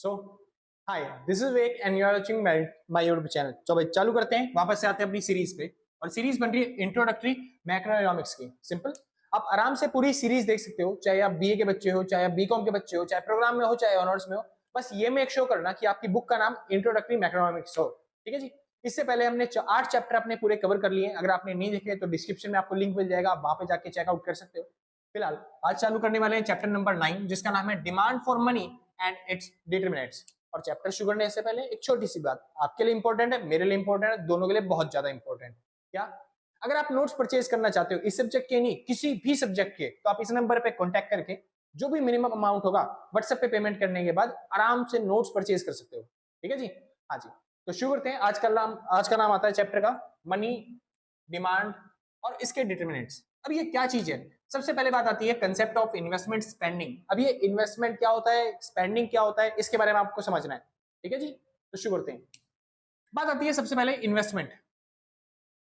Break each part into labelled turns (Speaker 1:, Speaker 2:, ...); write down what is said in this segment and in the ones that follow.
Speaker 1: So hi, this is Vivek and you are watching my YouTube channel. तो भाई चालू करते हैं, वापस से आते हैं अपनी सीरीज पे। और सीरीज बन रही है इंट्रोडक्टरी मैक्रोइकोनॉमिक्स की। सिंपल, आप आराम से पूरी सीरीज देख सकते हो, चाहे आप बीए के बच्चे हो, चाहे आप बीकॉम के बच्चे हो, चाहे प्रोग्राम में हो, चाहे ऑनर्स में हो। बस ये मेक श्योर करना कि आपकी बुक का नाम इंट्रोडक्टरी मैक्रोइकोनॉमिक्स हो। ठीक है जी। इससे पहले हमने 8 चैप्टर अपने पूरे कवर कर लिए हैं। अगर आपने नहीं देखे तो डिस्क्रिप्शन में आपको लिंक मिल जाएगा, आप वहां पे जाके चेकआउट कर सकते हो। फिलहाल आज चालू करने वाले हैं चैप्टर नंबर 9, जिसका नाम है demand for money and it's determinants. और चैप्टर शुरू करने से पहले एक छोटी सी बात, आपके लिए इंपॉर्टेंट है, मेरे लिए इंपॉर्टेंट है, दोनों के लिए बहुत ज्यादा इंपॉर्टेंट। क्या? अगर आप नोट्स परचेज करना चाहते हो इस सब्जेक्ट के नहीं किसी भी सब्जेक्ट के, तो आप इस नंबर पे कांटेक्ट करके जो भी मिनिमम अमाउंट होगा व्हाट्सएप पे पेमेंट करने के बाद आराम से नोट्स परचेज कर सकते हो। ठीक है जी। हाँ जी, तो शुरू करते हैं। आज का नाम आता है चैप्टर का मनी, डिमांड और इसके डिटरमिनेंट्स। अब ये क्या चीज है? सबसे पहले बात आती है कंसेप्ट ऑफ इन्वेस्टमेंट स्पेंडिंग। अब ये इन्वेस्टमेंट क्या होता है, स्पेंडिंग क्या होता है, इसके बारे में आपको समझना है। ठीक है जी, तो शुरू करते हैं। बात आती है सबसे पहले इन्वेस्टमेंट।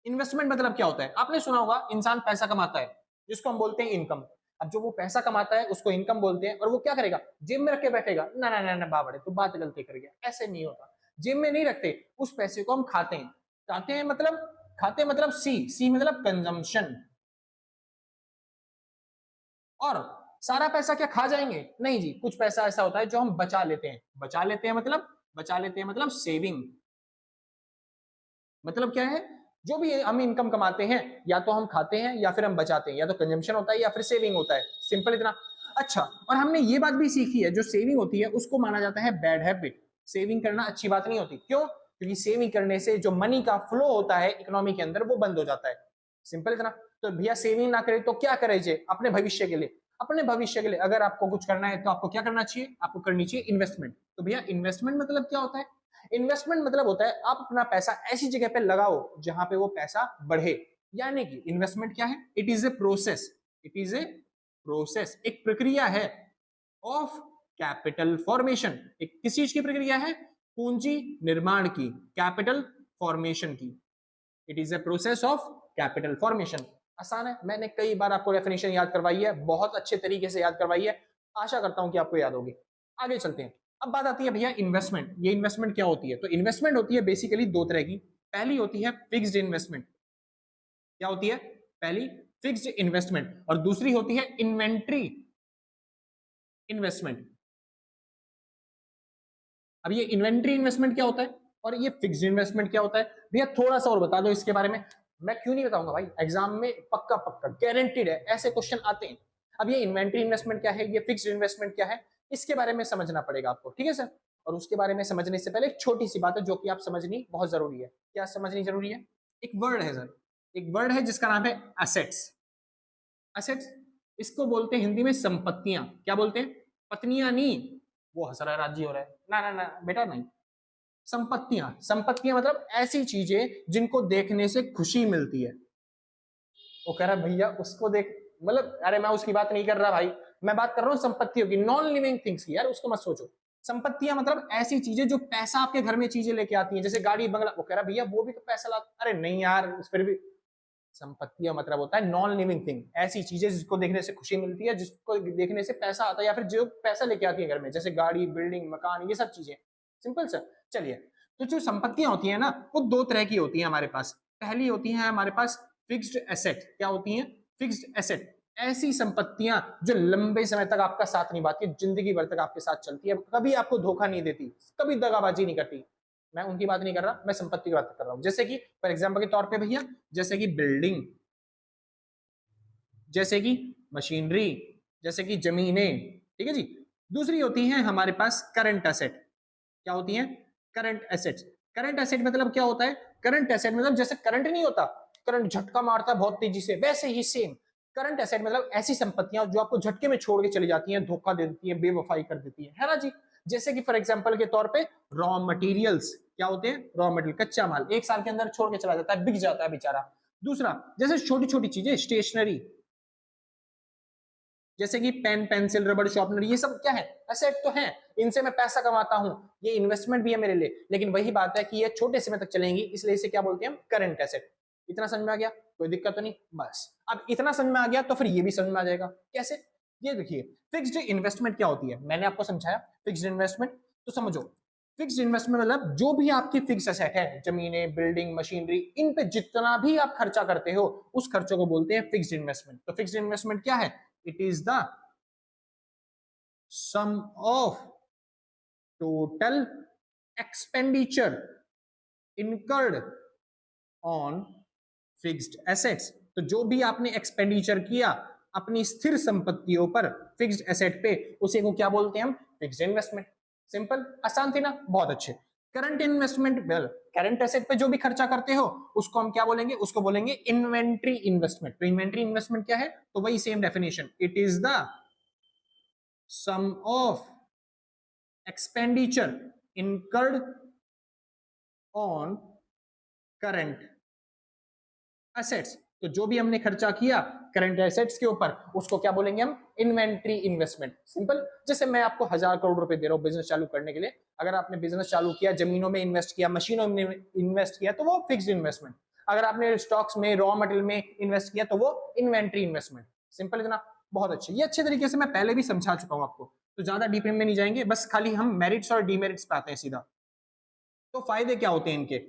Speaker 1: इन्वेस्टमेंट मतलब क्या होता है? आपने सुना होगा इंसान पैसा कमाता है जिसको हम बोलते हैं इनकम। अब जो वो पैसा कमाता है उसको इनकम बोलते हैं। और वो क्या करेगा? जेब में रख के बैठेगा? ना ना ना ना बाबड़े, तो बात गलती कर गया, ऐसे नहीं होता। जेब में नहीं रखते, उस पैसे को हम खाते हैं। खाते हैं मतलब सी मतलब कंजम्पशन। और सारा पैसा क्या खा जाएंगे? नहीं जी, कुछ पैसा ऐसा होता है जो हम बचा लेते हैं। बचा लेते हैं मतलब सेविंग। मतलब क्या है? जो भी हम इनकम कमाते हैं या तो हम खाते हैं या फिर हम बचाते हैं, या तो कंजम्पशन होता है या फिर सेविंग होता है। सिंपल इतना। अच्छा, और हमने ये बात भी सीखी है, जो सेविंग होती है उसको माना जाता है बैड हैबिट। सेविंग करना अच्छी बात नहीं होती। क्यों? क्योंकि सेविंग करने से जो मनी का फ्लो होता है इकोनॉमी के अंदर वो बंद हो जाता है। सिंपल इतना। तो भैया सेविंग ना करे तो क्या करे? अपने भविष्य के लिए। अपने भविष्य के लिए अगर आपको कुछ करना है तो आपको क्या करना चाहिए? आपको करनी चाहिए इन्वेस्टमेंट। तो भैया इन्वेस्टमेंट मतलब क्या होता है? इन्वेस्टमेंट मतलब होता है आप अपना पैसा ऐसी जगह पे लगाओ जहां पे वो पैसा बढ़े। यानी कि इन्वेस्टमेंट क्या है? It is a process. It is a process, एक प्रक्रिया है ऑफ कैपिटल फॉर्मेशन। एक किस चीज की प्रक्रिया है? पूंजी निर्माण की, कैपिटल फॉर्मेशन की। It is a process of capital formation. आसान है, मैंने कई बार आपको डेफिनेशन याद करवाई है, बहुत अच्छे तरीके से याद करवाई है। आशा करता हूं कि आपको याद होगी। आगे चलते हैं। अब बात आती है भैया इन्वेस्टमेंट। ये इन्वेस्टमेंट क्या होती है? तो इन्वेस्टमेंट होती है बेसिकली दो तरह की। पहली होती है फिक्स्ड इन्वेस्टमेंट। क्या होती है? पहली फिक्स्ड इन्वेस्टमेंट, और दूसरी होती है इन्वेंट्री इन्वेस्टमेंट। अब ये इन्वेंट्री इन्वेस्टमेंट क्या होता है और ये फिक्स्ड इन्वेस्टमेंट क्या होता है? भैया थोड़ा सा और बता दो इसके बारे में। मैं क्यों नहीं बताऊंगा भाई, एग्जाम में पक्का पक्का गारंटीड है ऐसे क्वेश्चन आते हैं। अब ये इन्वेंट्री इन्वेस्टमेंट क्या है, ये फिक्स्ड इन्वेस्टमेंट क्या है, इसके बारे में समझना पड़ेगा आपको। ठीक है सर? और उसके बारे में समझने से पहले एक छोटी सी बात है जो कि आप समझनी बहुत जरूरी है। क्या समझनी जरूरी है? एक वर्ड है सर, एक वर्ड है जिसका नाम है असेट्स। असेट्स, इसको बोलते हैं हिंदी में संपत्तियां। क्या बोलते हैं? पत्नियां नहीं। वो हंस रहा है, राजी हो रहा है। ना ना ना बेटा नहीं, संपत्तियां। संपत्तियां मतलब ऐसी चीजें जिनको देखने से खुशी मिलती है। वो कह रहा है भैया उसको देख, मतलब अरे मैं उसकी बात नहीं कर रहा भाई, मैं बात कर रहा हूँ संपत्तियों की, नॉन लिविंग थिंग्स की। यार उसको मत सोचो। संपत्तियां मतलब ऐसी चीजें जो पैसा आपके घर में चीजें लेके आती हैं, जैसे गाड़ी बंगला। वो कह रहा भैया वो भी तो पैसा लाता। अरे नहीं यार, फिर भी संपत्तियां मतलब होता है नॉन लिविंग थिंग, ऐसी चीजें जिसको देखने से खुशी मिलती है, जिसको देखने से पैसा आता है, या फिर जो पैसा लेके आती है घर में, जैसे गाड़ी, बिल्डिंग, मकान, ये सब चीजें। Simple sir. चलिए, तो जो संपत्तियां होती है ना वो दो तरह की होती है हमारे पास। पहली होती है हमारे पास फिक्स्ड एसेट। क्या होती है? Fixed asset. ऐसी संपत्तियां जो लंबे समय तक आपका साथ निभाती है, जिंदगी भर तक आपके साथ चलती है, कभी आपको धोखा नहीं देती, कभी दगाबाजी नहीं करती। मैं उनकी बात नहीं कर रहा, मैं संपत्ति की बात कर रहा हूं। जैसे कि फॉर एग्जाम्पल के तौर पे भैया, जैसे कि बिल्डिंग, जैसे कि मशीनरी, जैसे कि जमीनें। ठीक है जी। दूसरी होती है हमारे पास करंट एसेट। क्या होती है? Current assets. करंट एसेट मतलब क्या होता है? करंट एसेट मतलब जैसे करंट नहीं होता, करंट झटका मारता है बहुत तेजी से, वैसे ही सेम करंट एसेट मतलब ऐसी संपत्तियां जो आपको झटके में छोड़ के चली जाती हैं, धोखा दे देती है, बेवफाई कर देती है ना जी। जैसे कि फॉर एग्जांपल के तौर पे रॉ मटेरियल्स। क्या होते हैं? रॉ मटेरियल, कच्चा माल, एक साल के अंदर छोड़ के चला जाता है, बिक जाता है बेचारा। दूसरा, जैसे छोटी छोटी चीजें, स्टेशनरी, जैसे कि पेन, पेंसिल, रबड़, शॉर्पनर, ये सब क्या है? एसेट तो है, इनसे मैं पैसा कमाता हूं, ये इन्वेस्टमेंट भी है मेरे लिए। लेकिन वही बात है कि ये छोटे समय तक चलेंगी, इसलिए इसे क्या बोलते हैं हम? Current asset. इतना समझ में आ गया? कोई दिक्कत तो नहीं? बस अब इतना समझ में आ गया तो फिर ये भी समझ में आ जाएगा। कैसे? ये देखिए, फिक्स्ड इन्वेस्टमेंट क्या होती है, मैंने आपको समझाया। फिक्स्ड इन्वेस्टमेंट तो समझो, फिक्स्ड इन्वेस्टमेंट मतलब जो भी आपकी फिक्स एसेट है, जमीनें, बिल्डिंग, मशीनरी, इन पे जितना भी आप खर्चा करते हो उस खर्चों को बोलते हैं फिक्स्ड इन्वेस्टमेंट। तो फिक्स्ड इन्वेस्टमेंट क्या है? It is the sum of total expenditure incurred on fixed assets. तो जो भी आपने एक्सपेंडिचर किया अपनी स्थिर संपत्तियों पर फिक्स्ड एसेट पे, उसे को क्या बोलते हैं हम? Fixed investment. सिंपल, आसान थी ना? बहुत अच्छे। Current investment, well current asset पे जो भी खर्चा करते हो उसको हम क्या बोलेंगे? उसको बोलेंगे इन्वेंट्री इन्वेस्टमेंट। तो इन्वेंट्री इन्वेस्टमेंट क्या है? तो वही same definition, it is the sum of expenditure incurred on current assets. तो जो भी हमने खर्चा किया करंट एसेट्स के ऊपर उसको क्या बोलेंगे हम? Inventory investment. सिंपल, जैसे मैं आपको 1000 करोड़ रुपए दे रहा हूं बिजनेस चालू करने के लिए, अगर आपने बिजनेस चालू किया, जमीनों में इन्वेस्ट किया, मशीनों में इन्वेस्ट किया, तो वो फिक्स्ड इन्वेस्टमेंट। अगर आपने स्टॉक्स में, रॉ मटेरियल में इन्वेस्ट किया तो वो इन्वेंट्री इन्वेस्टमेंट। सिंपल इतना, बहुत अच्छे। ये अच्छे तरीके से मैं पहले भी समझा चुका हूं आपको, तो ज्यादा डीप में नहीं जाएंगे, बस खाली हम मेरिट्स और डीमेरिट्स पे आते हैं सीधा। तो फायदे क्या होते हैं इनके,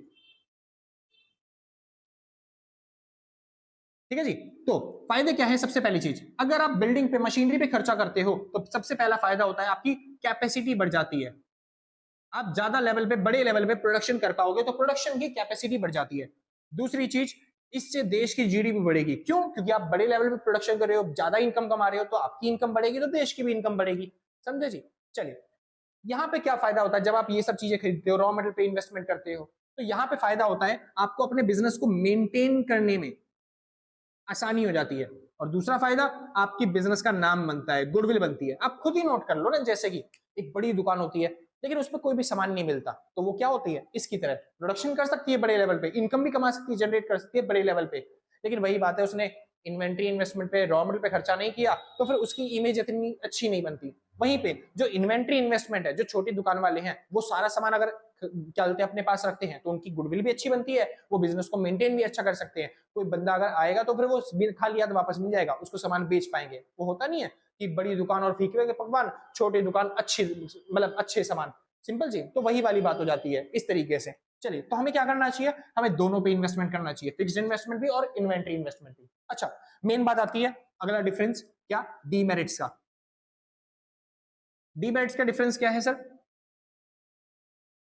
Speaker 1: ठीक है जी? तो फायदे क्या है? सबसे पहली चीज, अगर आप बिल्डिंग पे, मशीनरी पे खर्चा करते हो तो सबसे पहला फायदा होता है आपकी कैपेसिटी बढ़ जाती है। आप ज्यादा लेवल पे, बड़े लेवल पे प्रोडक्शन कर पाओगे तो प्रोडक्शन की कैपेसिटी बढ़ जाती है। दूसरी चीज, इससे देश की जीडीपी बढ़ेगी। क्यों? क्योंकि आप बड़े लेवल पे प्रोडक्शन कर रहे हो, ज्यादा इनकम कमा रहे हो, तो आपकी इनकम बढ़ेगी तो देश की भी इनकम बढ़ेगी। समझे जी? चलिए, यहाँ पे क्या फायदा होता है जब आप ये सब चीजें खरीदते हो, रॉ मटेरियल पे इन्वेस्टमेंट करते हो? तो यहाँ पे फायदा होता है आपको अपने बिजनेस को मेंटेन करने में आसानी हो जाती है। और दूसरा फायदा, आपकी बिजनेस का नाम बनता है, गुडविल बनती है। आप खुद ही नोट कर लो ना, जैसे कि एक बड़ी दुकान होती है लेकिन उसमें कोई भी सामान नहीं मिलता, तो वो क्या होती है? इसकी तरह प्रोडक्शन कर सकती है बड़े लेवल पे, इनकम भी कमा सकती है, जनरेट कर सकती है बड़े लेवल पे, लेकिन वही बात है, उसने इन्वेंट्री इन्वेस्टमेंट पे, रॉ मटेरियल पे खर्चा नहीं किया, तो फिर उसकी इमेज इतनी अच्छी नहीं बनती। वहीं पे जो इन्वेंट्री इन्वेस्टमेंट है, जो छोटी दुकान वाले हैं, वो सारा सामान अगर चलते अपने पास रखते हैं तो उनकी गुडविल भी अच्छी बनती है, वो बिजनेस को मेंटेन भी अच्छा कर सकते हैं। कोई बंदा अगर आएगा तो फिर वो खाली हाथ वापस मिल जाएगा, उसको सामान बेच पाएंगे। वो होता नहीं है कि बड़ी दुकान और फीके के पकवान, छोटी दुकान अच्छी, मतलब अच्छे सामान। सिंपल जी, तो वही वाली बात हो जाती है इस तरीके से। चलिए, तो हमें क्या करना चाहिए? हमें दोनों पे इन्वेस्टमेंट करना चाहिए, फिक्स्ड इन्वेस्टमेंट भी और इन्वेंट्री इन्वेस्टमेंट भी। अच्छा, मेन बात आती है अगला डिफरेंस, क्या? डीमेरिट्स का। डीमेरिट्स का डिफरेंस क्या है सर?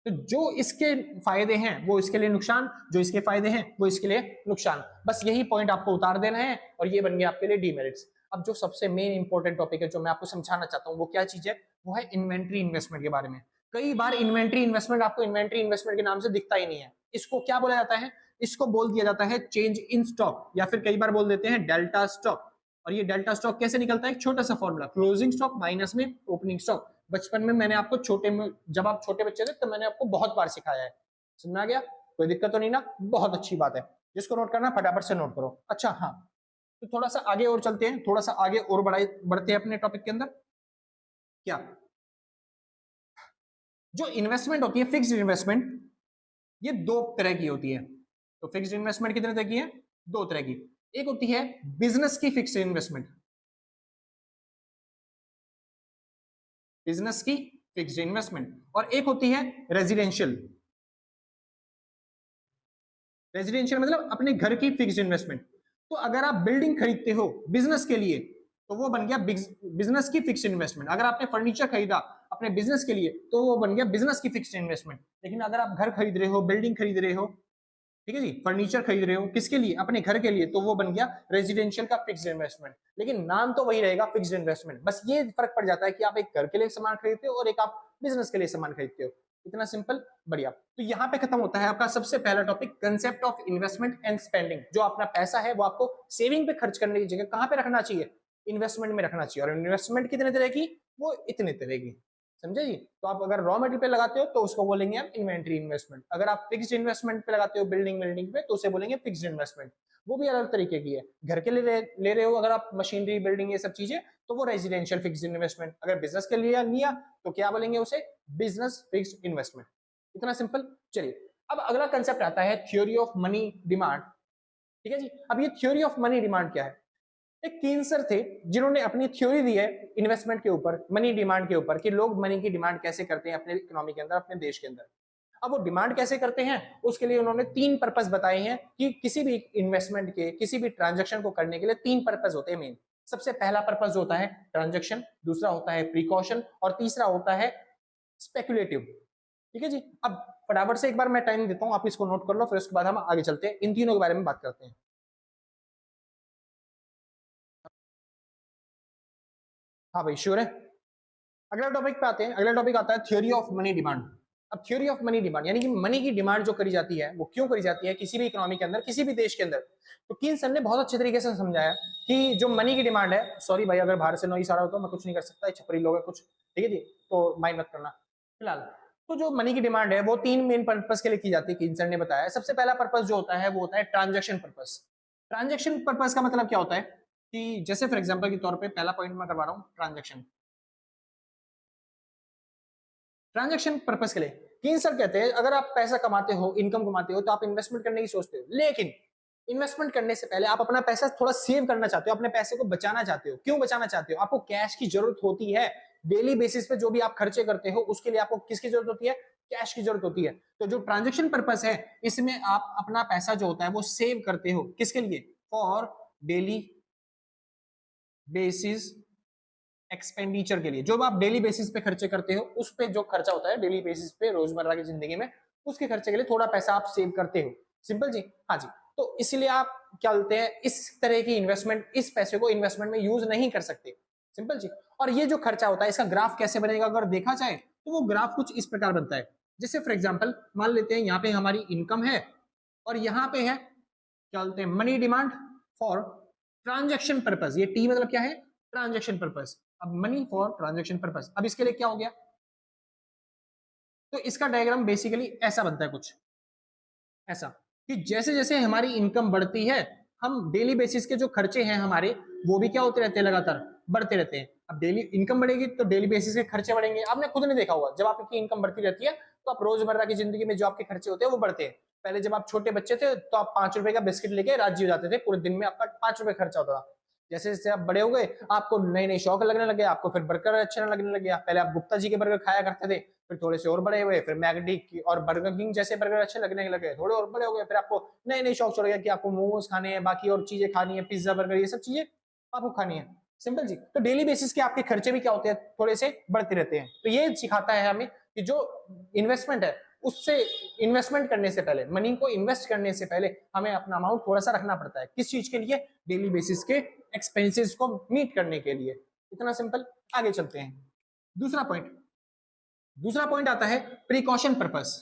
Speaker 1: तो जो इसके फायदे हैं वो इसके लिए नुकसान, जो इसके फायदे हैं वो इसके लिए नुकसान। बस यही पॉइंट आपको उतार देना है और ये बन गया आपके लिए डीमेरिट्स। अब जो सबसे मेन इंपॉर्टेंट टॉपिक है जो मैं आपको समझाना चाहता हूँ वो क्या चीज है? वो है इन्वेंट्री इन्वेस्टमेंट के बारे में। कई बार इन्वेंट्री इन्वेस्टमेंट आपको इन्वेंट्री इन्वेस्टमेंट के नाम से दिखता ही नहीं है। इसको क्या बोला जाता है? इसको बोल दिया जाता है चेंज इन स्टॉक, या फिर कई बार बोल देते हैं डेल्टा स्टॉक। और ये डेल्टा स्टॉक कैसे निकलता है? एक छोटा सा फॉर्मूला, क्लोजिंग स्टॉक माइनस में ओपनिंग स्टॉक। बचपन में मैंने आपको छोटे में, जब आप छोटे बच्चे थे तो मैंने आपको बहुत बार सिखाया है। समझ आ गया? कोई दिक्कत तो नहीं ना? बहुत अच्छी बात है। जिसको नोट करना फटाफट से नोट करो। अच्छा हाँ, तो थोड़ा सा आगे और चलते हैं, थोड़ा सा आगे और बढ़ते हैं अपने टॉपिक के अंदर। क्या? जो इन्वेस्टमेंट होती है फिक्स्ड इन्वेस्टमेंट, ये दो तरह की होती है। तो फिक्स्ड इन्वेस्टमेंट कितने तरह की है? दो तरह की। एक होती है बिजनेस की फिक्स्ड इन्वेस्टमेंट, बिजनेस की फिक्स्ड इन्वेस्टमेंट, और एक होती है रेजिडेंशियल। रेजिडेंशियल मतलब अपने घर की फिक्स्ड इन्वेस्टमेंट। तो अगर आप बिल्डिंग खरीदते हो बिजनेस के लिए तो वो बन गया बिजनेस की फिक्स्ड इन्वेस्टमेंट। अगर आपने फर्नीचर खरीदा अपने बिजनेस के लिए तो वो बन गया बिजनेस की फिक्स्ड इन्वेस्टमेंट। लेकिन अगर आप घर खरीद रहे हो, बिल्डिंग खरीद रहे हो, ठीक है जी, फर्नीचर खरीद रहे हो किसके लिए? अपने घर के लिए, तो वो बन गया रेजिडेंशियल का फिक्स्ड इन्वेस्टमेंट। लेकिन नाम तो वही रहेगा, फिक्स्ड इन्वेस्टमेंट। बस ये फर्क पड़ जाता है कि आप एक घर के लिए सामान खरीदते हो और एक आप बिजनेस के लिए सामान खरीदते हो। इतना सिंपल, बढ़िया। तो यहाँ पे खत्म होता है आपका सबसे पहला topic, concept of investment and spending. जो अपना पैसा है वो आपको सेविंग पे खर्च करने की जगह कहाँ पे रखना चाहिए? इन्वेस्टमेंट में रखना चाहिए। और इन्वेस्टमेंट कितने तरह की? वो इतने तरह की। समझे जी? तो आप अगर रॉ मटेरियल पे लगाते हो तो उसको बोलेंगे हम इन्वेंट्री इन्वेस्टमेंट। अगर आप फिक्स्ड इन्वेस्टमेंट पे लगाते हो बिल्डिंग बिल्डिंग पे तो उसे बोलेंगे फिक्स्ड इन्वेस्टमेंट। वो भी अलग तरीके की है। घर के लिए ले रहे हो अगर आप मशीनरी, बिल्डिंग, ये सब चीजें, तो वो रेजिडेंशियल फिक्स्ड इन्वेस्टमेंट। अगर बिजनेस के लिए लिया तो क्या बोलेंगे उसे? Business fixed investment. इतना सिंपल। चलिए, अब अगला कंसेप्ट आता है थ्योरी ऑफ मनी डिमांड। ठीक है जी? अब ये थ्योरी ऑफ मनी डिमांड क्या है? एक कीन्सर थे जिन्होंने अपनी थ्योरी दी है इन्वेस्टमेंट के ऊपर, मनी डिमांड के ऊपर, कि लोग मनी की डिमांड कैसे करते हैं अपने इकोनॉमी के अंदर, अपने देश के अंदर। अब वो डिमांड कैसे करते हैं उसके लिए उन्होंने 3 पर्पस बताए हैं कि किसी भी इन्वेस्टमेंट के, किसी भी ट्रांजैक्शन को करने के लिए 3 पर्पस होते हैं मेन। सबसे पहला पर्पस होता है ट्रांजैक्शन, दूसरा होता है प्रिकॉशन और तीसरा होता है स्पेकुलेटिव। ठीक है जी। अब फटाफट से एक बार मैं टाइम देता हूं, आप इसको नोट कर लो, फिर उसके बाद हम आगे चलते हैं, इन तीनों के बारे में बात करते हैं। हाँ भाई, श्योर है। अगला टॉपिक पे आते हैं। अगला टॉपिक आता है थ्योरी ऑफ मनी डिमांड। अब थ्योरी ऑफ मनी डिमांड यानी कि मनी की डिमांड जो करी जाती है वो क्यों करी जाती है किसी भी इकोनॉमी के अंदर, किसी भी देश के अंदर। तो कीन सर ने बहुत अच्छे तरीके से समझाया कि जो मनी की डिमांड है, सॉरी भाई अगर बाहर से नॉइस आ रहा हो तो मैं कुछ नहीं कर सकता, छपरी लोग है कुछ, ठीक है जी, तो माइंड मत करना फिलहाल। तो जो मनी की डिमांड है वो 3 मेन पर्पस के लिए की जाती है, कीन सर ने बताया। सबसे पहला पर्पस जो होता है वो होता है ट्रांजेक्शन पर्पस। ट्रांजेक्शन पर्पस का मतलब क्या होता है कि जैसे फॉर एग्जाम्पल के तौर पर पहला पॉइंट मैं करवा रहा हूँ, ट्रांजेक्शन। ट्रांजैक्शन पर्पस के लिए कीन सर कहते हैं अगर आप पैसा कमाते हो, इनकम कमाते हो, तो आप इन्वेस्टमेंट करने की सोचते हो, लेकिन इन्वेस्टमेंट करने से पहले आप अपना पैसा थोड़ा सेव करना चाहते हो, अपने पैसे को बचाना चाहते हो। क्यों बचाना चाहते हो? आपको कैश की जरूरत होती है डेली बेसिस पे, जो भी आप खर्चे करते हो उसके लिए आपको किसकी जरूरत होती है? कैश की जरूरत होती है। तो जो ट्रांजेक्शन पर्पस है इसमें आप अपना पैसा जो होता है वो सेव करते हो, किसके लिए? फॉर डेली बेसिस एक्सपेंडिचर के लिए। जो आप डेली बेसिस पे खर्चे करते हो उस पे जो खर्चा होता है डेली बेसिस पे रोजमर्रा की जिंदगी में, उसके खर्चे के लिए थोड़ा पैसा आप सेव करते हो। सिंपल जी, हाँ जी। तो इसलिए आप क्या बोलते हैं, इस तरह की इन्वेस्टमेंट, इस पैसे को इन्वेस्टमेंट में यूज नहीं कर सकते। सिंपल जी। और ये जो खर्चा होता है इसका ग्राफ कैसे बनेगा अगर देखा जाए तो वो ग्राफ कुछ इस प्रकार बनता है। जैसे फॉर एग्जाम्पल मान लेते हैं यहाँ पे हमारी इनकम है और यहाँ पे है क्या बोलते हैं, money demand for transaction purpose. ये टी मतलब क्या है? Transaction purpose. अब मनी फॉर ट्रांजेक्शन पर्पज, अब इसके लिए क्या हो गया? तो इसका डायग्राम बेसिकली ऐसा बनता है कुछ ऐसा, कि जैसे जैसे हमारी इनकम बढ़ती है, हम डेली बेसिस के जो खर्चे हैं हमारे वो भी क्या होते रहते हैं, लगातार बढ़ते रहते हैं। अब डेली इनकम बढ़ेगी तो डेली बेसिस के खर्चे बढ़ेंगे। आपने खुद ने देखा होगा जब आपकी इनकम बढ़ती रहती है तो आप रोजमर्रा की जिंदगी में जो आपके खर्चे होते हैं वो बढ़ते हैं। पहले जब आप छोटे बच्चे थे तो आप 5 रुपए का बिस्किट लेके राजी हो जाते थे, पूरे दिन में आपका 5 रुपए खर्चा होता था। जैसे जैसे आप बड़े हो गए आपको नए नए शौक लगने लगे, आपको फिर बर्गर अच्छा लगने लगे। पहले आप गुप्ता जी के बर्गर खाया करते थे, फिर थोड़े से और बड़े हुए, फिर मैकडी और बर्गर किंग जैसे बर्गर अच्छे लगने लगे, थोड़े और बड़े हो गए, फिर आपको नए नए शौक चढ़ गया कि आपको मोमोज खाने हैं, बाकी और चीजें खानी है, पिज्जा बर्गर ये सब चीजें आपको खानी है। सिंपल जी। तो डेली बेसिस के आपके खर्चे भी क्या होते हैं, थोड़े से बढ़ते रहते हैं। तो ये सिखाता है हमें कि जो इन्वेस्टमेंट है उससे, इन्वेस्टमेंट करने से पहले, मनी को इन्वेस्ट करने से पहले हमें अपना अमाउंट थोड़ा सा रखना पड़ता है। किस चीज के लिए? डेली बेसिस के एक्सपेंसेस को मीट करने के लिए। इतना सिंपल। आगे चलते हैं। दूसरा पॉइंट, दूसरा पॉइंट आता है प्रिकॉशन पर्पस।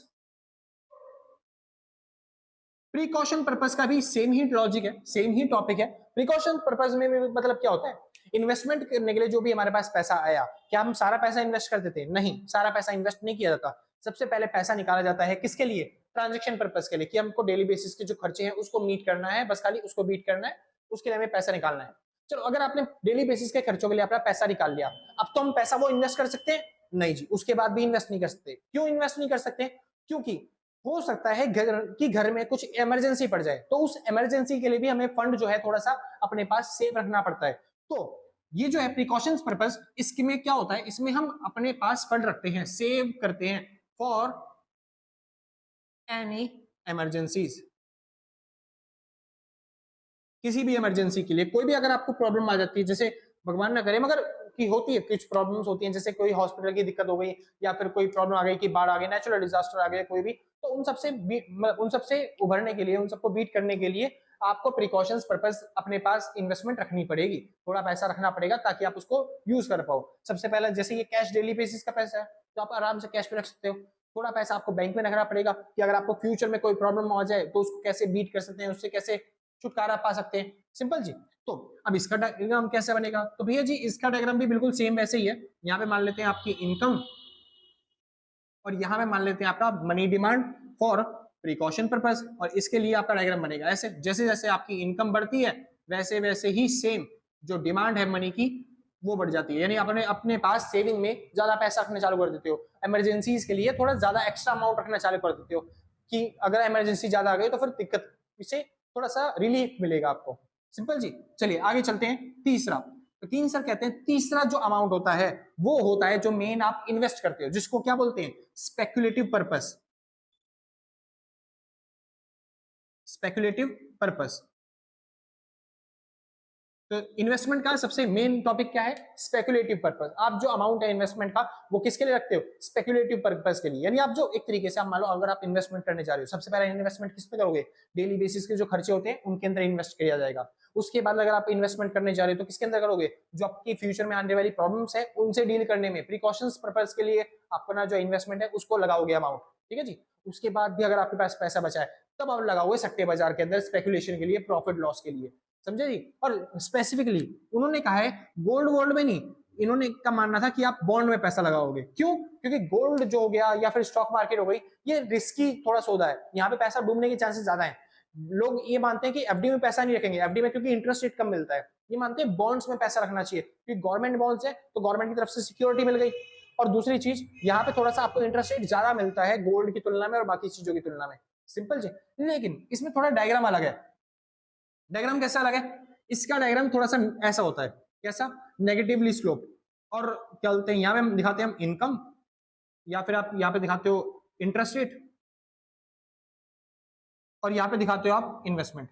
Speaker 1: प्रिकॉशन पर्पस का भी सेम ही लॉजिक है, सेम ही टॉपिक है। प्रिकॉशन पर्पस में मतलब क्या होता है? इन्वेस्टमेंट करने के लिए जो भी हमारे पास पैसा आया, क्या हम सारा पैसा इन्वेस्ट कर देते हैं? नहीं, सारा पैसा इन्वेस्ट नहीं किया जाता। सबसे पहले पैसा निकाला जाता है किसके लिए? ट्रांजेक्शन पर्पस के लिए, कि हमको डेली बेसिस के जो खर्चे हैं उसको मीट करना है, बस खाली उसको बीट करना है, उसके लिए हमें पैसा निकालना है। चलो, अगर आपने डेली बेसिस के खर्चों के लिए अपना पैसा निकाल लिया, अब तो हम पैसा वो इन्वेस्ट कर सकते हैं? नहीं जी, उसके बाद भी इन्वेस्ट नहीं कर सकते। क्यों इन्वेस्ट नहीं कर सकते? क्योंकि हो सकता है घर में कुछ इमरजेंसी पड़ जाए, तो उस इमरजेंसी के लिए भी हमें फंड जो है थोड़ा सा अपने पास सेव रखना पड़ता है। तो ये जो है प्रिकॉशंस पर्पस, इसमें क्या होता है, इसमें हम अपने पास फंड रखते हैं, सेव करते हैं फॉर एनी इमरजेंसीज। किसी भी इमरजेंसी के लिए, कोई भी अगर आपको प्रॉब्लम आ जाती है, जैसे भगवान ना करे मगर की होती है, कुछ प्रॉब्लम्स होती हैं, जैसे कोई हॉस्पिटल की दिक्कत हो गई या फिर कोई प्रॉब्लम आ गई कि बाढ़ आ गई, नेचुरल डिजास्टर आ गया कोई भी, तो उन सबसे उभरने के लिए, उन सबको बीट करने के लिए आपको प्रिकॉशंस पर्पस अपने पास इन्वेस्टमेंट रखनी पड़ेगी, थोड़ा पैसा रखना पड़ेगा ताकि आप उसको यूज कर पाओ। सबसे पहले जैसे ये कैश डेली बेसिस का पैसा है तो आप आराम से कैश पे रख सकते हो। थोड़ा पैसा आपको बैंक में रखना पड़ेगा कि अगर आपको फ्यूचर में कोई प्रॉब्लम आ जाए तो उसको कैसे बीट कर सकते हैं, उससे कैसे छुटकारा पा सकते हैं। सिंपल जी। तो अब इसका डायग्राम कैसे बनेगा? तो भैया जी इसका डायग्राम भी बिल्कुल सेम वैसे ही है। यहाँ पे मान लेते हैं आपकी इनकम और यहाँ पे मान लेते हैं आपका money demand for precaution purpose, और इसके लिए आपका डायग्राम बनेगा ऐसे। जैसे जैसे आपकी इनकम बढ़ती है वैसे वैसे ही सेम जो डिमांड है मनी की वो बढ़ जाती है, यानी अपने अपने पास सेविंग में ज्यादा पैसा रखना चालू कर देते हो, इमरजेंसीज के लिए थोड़ा ज्यादा एक्स्ट्रा अमाउंट रखना चालू कर देते हो कि अगर इमरजेंसी ज्यादा आ गई तो फिर दिक्कत से थोड़ा सा रिलीफ मिलेगा आपको। सिंपल जी। चलिए आगे चलते हैं। तीसरा, तो तीसरा कहते हैं तीसरा जो अमाउंट होता है वो होता है जो मेन आप इन्वेस्ट करते हो, जिसको क्या बोलते हैं, स्पेक्युलेटिव पर्पस। Speculative purpose. तो इन्वेस्टमेंट का सबसे मेन टॉपिक क्या है, स्पेकुलेटिव पर्पस। आप जो अमाउंट है इन्वेस्टमेंट का वो किसके लिए रखते हो, स्पेकुलेटिव पर्पस के लिए। यानी आप जो एक तरीके से आप मान लो अगर आप इन्वेस्टमेंट करने जा रहे हो, सबसे पहले इन्वेस्टमेंट किस पे करोगे, डेली बेसिस के जो खर्चे होते हैं उनके अंदर इन्वेस्ट किया जाएगा। उसके बाद अगर आप इन्वेस्टमेंट करने जा रहे हो तो किसके अंदर करोगे, जो आपकी फ्यूचर में आने वाली प्रॉब्लम्स है उनसे डील करने में, प्रिकॉशंस पर्पस के लिए अपना जो इन्वेस्टमेंट है उसको लगाओगे अमाउंट, ठीक है जी। उसके बाद भी अगर आपके पास पैसा बचा है तब आप लगाओगे सट्टे बाजार के अंदर स्पेकुलेशन के लिए, प्रॉफिट लॉस के लिए, समझे जी। और स्पेसिफिकली उन्होंने कहा है गोल्ड वोल्ड में नहीं, इन्होंने का मानना था कि आप बॉन्ड में पैसा लगाओगे। क्यों, क्योंकि गोल्ड जो हो गया या फिर स्टॉक मार्केट हो गई ये रिस्की थोड़ा सौदा है, यहाँ पे पैसा डूबने के चांसेस ज्यादा है। लोग ये मानते हैं कि एफडी में पैसा नहीं रखेंगे, एफडी में क्योंकि इंटरेस्ट रेट कम मिलता है, ये मानते हैं बॉन्ड्स में पैसा रखना चाहिए क्योंकि गवर्नमेंट बॉन्ड्स है तो गवर्नमेंट की तरफ से सिक्योरिटी मिल गई। और दूसरी चीज यहाँ पे थोड़ा सा आपको इंटरेस्ट रेट ज्यादा मिलता है गोल्ड की तुलना में और बाकी चीजों की तुलना में, सिंपल जी। लेकिन इसमें थोड़ा डायग्राम अलग है। डायग्राम कैसा अलग है, इसका डायग्राम थोड़ा सा ऐसा होता है, कैसा, नेगेटिवली स्लोप। और क्या बोलते हैं, यहाँ पे हम दिखाते हैं हम इनकम, या फिर आप यहाँ पे दिखाते हो इंटरेस्ट रेट, और यहाँ पे दिखाते हो आप इन्वेस्टमेंट,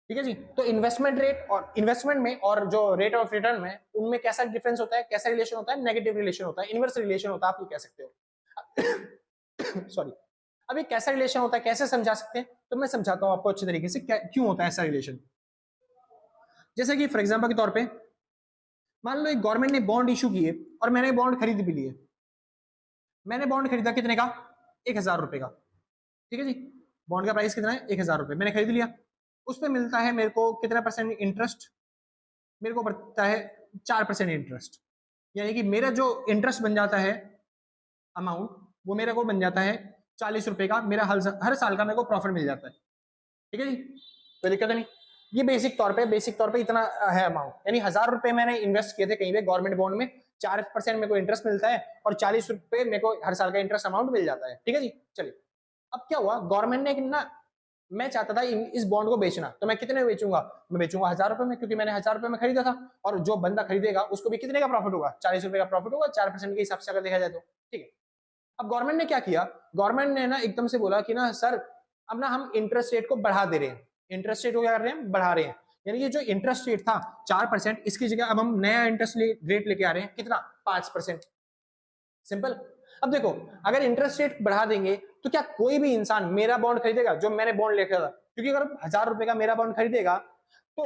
Speaker 1: ठीक है जी। तो इन्वेस्टमेंट रेट और इन्वेस्टमेंट में और जो रेट ऑफ रिटर्न में उनमें कैसा डिफरेंस होता है, कैसा रिलेशन होता है, नेगेटिव रिलेशन होता है, इनवर्स रिलेशन होता है, आप ये कह सकते हो। सॉरी। अब ये कैसा रिलेशन होता है, कैसे समझा सकते हैं, तो मैं समझाता हूं आपको अच्छे तरीके से क्यों होता है ऐसा रिलेशन। जैसे कि फॉर एग्जांपल के तौर पे मान लो एक गवर्नमेंट ने बॉन्ड इशू किए और मैंने बॉन्ड खरीद भी लिए। मैंने बॉन्ड खरीदा कितने का, 1000 रुपए का, ठीक है जी। बॉन्ड का प्राइस कितना है, 1000 रुपए, मैंने खरीद लिया। उस पर मिलता है मेरे को कितना परसेंट इंटरेस्ट, मेरे को बढ़ता है 4% इंटरेस्ट। यानी कि मेरा जो इंटरेस्ट बन जाता है अमाउंट, वो मेरे को बन जाता है 40 रुपए का, मेरा हर साल का मेरे को प्रॉफिट मिल जाता है, ठीक है जी। कोई दिक्कत नहीं। ये बेसिक तौर पे इतना है अमाउंट, यानी 1000 रुपए मैंने इन्वेस्ट किए थे कहीं पे गवर्नमेंट बॉन्ड में, 4% मेरे को इंटरेस्ट मिलता है और 40 रुपए मेरे को हर साल का इंटरेस्ट अमाउंट मिल जाता है, ठीक है जी। चलिए अब क्या हुआ, गवर्नमेंट ने ना, मैं चाहता था इस बॉन्ड को बेचना, तो मैं कितने में बेचूंगा, मैं बेचूंगा 1000 रुपए में, क्योंकि मैंने 1000 रुपए में खरीदा था। और जो बंदा खरीदेगा उसको भी कितने का प्रॉफिट होगा, 40 रुपए का प्रॉफिट होगा, 4% के हिसाब से अगर देखा जाए तो, ठीक है। अब गवर्नमेंट ने क्या किया, गवर्नमेंट ने ना एकदम से बोला कि ना सर अब ना हम इंटरेस्ट रेट को बढ़ा दे रहे हैं। इंटरेस्ट रेट को क्या कर रहे हैं, बढ़ा रहे हैं। यानी कि जो इंटरेस्ट रेट था 4%, इसकी जगह अब हम नया इंटरेस्ट रेट लेके आ रहे हैं, कितना, 5%। सिंपल। अब देखो अगर इंटरेस्ट रेट बढ़ा देंगे तो क्या कोई भी इंसान मेरा बॉन्ड खरीदेगा जो मैंने बॉन्ड लेकर था, क्योंकि अगर 1000 रुपए का मेरा बॉन्ड खरीदेगा तो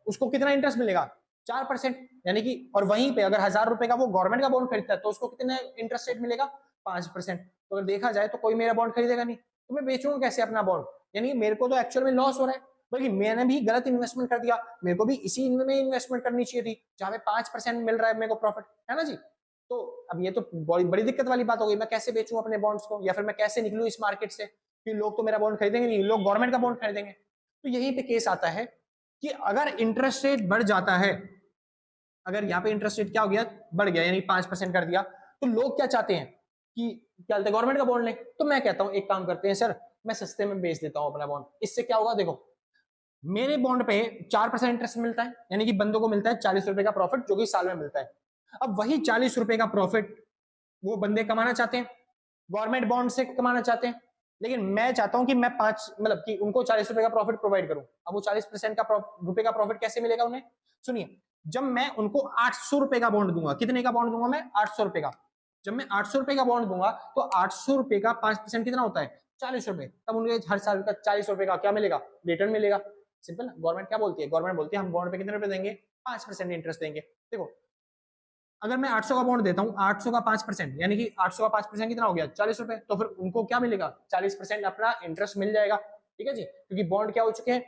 Speaker 1: उसको कितना इंटरेस्ट मिलेगा, 4%। यानी कि और वहीं पे अगर 1000 रुपए का वो गवर्नमेंट का बॉन्ड खरीदता है तो उसको कितना इंटरेस्ट रेट मिलेगा, 5%। तो अगर देखा जाए तो कोई मेरा बॉन्ड खरीदेगा नहीं, तो मैं बेचूंगा कैसे अपना बॉन्ड। यानी मेरे को तो एक्चुअल में लॉस हो रहा है, बल्कि मैंने भी गलत इन्वेस्टमेंट कर दिया। मेरे को भी इसी में इन्वेस्टमेंट करनी चाहिए थी जहां पे 5% मिल रहा है मेरे को प्रॉफिट, है ना जी। तो अब ये तो बड़ी बड़ी दिक्कत वाली बात हो गई, मैं कैसे बेचूं अपने बॉन्ड्स को, या फिर मैं कैसे निकलूं इस मार्केट से, कि लोग तो मेरा बॉन्ड खरीदेंगे नहीं, लोग गवर्नमेंट का बॉन्ड खरीदेंगे। तो यहीं पे केस आता है कि अगर इंटरेस्ट रेट बढ़ जाता है, अगर यहाँ पे इंटरेस्ट रेट क्या हो गया, बढ़ गया, यानी 5% कर दिया, तो लोग क्या चाहते हैं कि क्या बोलते हैं, गवर्नमेंट का बॉन्ड ले। तो मैं कहता हूं एक काम करते हैं सर, मैं सस्ते में बेच देता हूं अपना बॉन्ड। इससे क्या होगा, देखो मेरे बॉन्ड पे 4% इंटरेस्ट मिलता है, यानी कि बंदों को मिलता है 40 रुपए का प्रॉफिट, जो कि साल में मिलता है। अब वही 40 रुपए का प्रॉफिट वो बंदे कमाना चाहते हैं, गवर्नमेंट बॉन्ड से कमाना चाहते हैं, लेकिन मैं चाहता हूं कि मैं पांच मतलब कि उनको 40 रुपए का प्रॉफिट प्रोवाइड करूं। अब वो 40% का रुपए का प्रॉफिट कैसे मिलेगा उन्हें, सुनिए। जब मैं उनको 800 रुपए का बॉन्ड दूंगा, कितने का बॉन्ड दूंगा मैं, 800 रुपए का। जब मैं 800 रुपए का बॉन्ड दूंगा तो 800 रुपए का 5% कितना होता है, 40 रुपए। तब उन्हें हर साल का 40 रुपए का क्या मिलेगा, रिटर्न मिलेगा। सिंपल। गवर्नमेंट क्या बोलती है, गवर्नमेंट बोलती है हम बॉन्ड पे कितने रुपए देंगे, 5% इंटरेस्ट देंगे। देखो अगर मैं 800 का बॉन्ड देता हूँ, 800 का 5%, यानी कि 800 का 5% कितना हो गया, 40 रुपए। तो फिर उनको क्या मिलेगा, 40% अपना इंटरेस्ट मिल जाएगा, ठीक है जी। क्योंकि बॉन्ड क्या हो चुके हैं,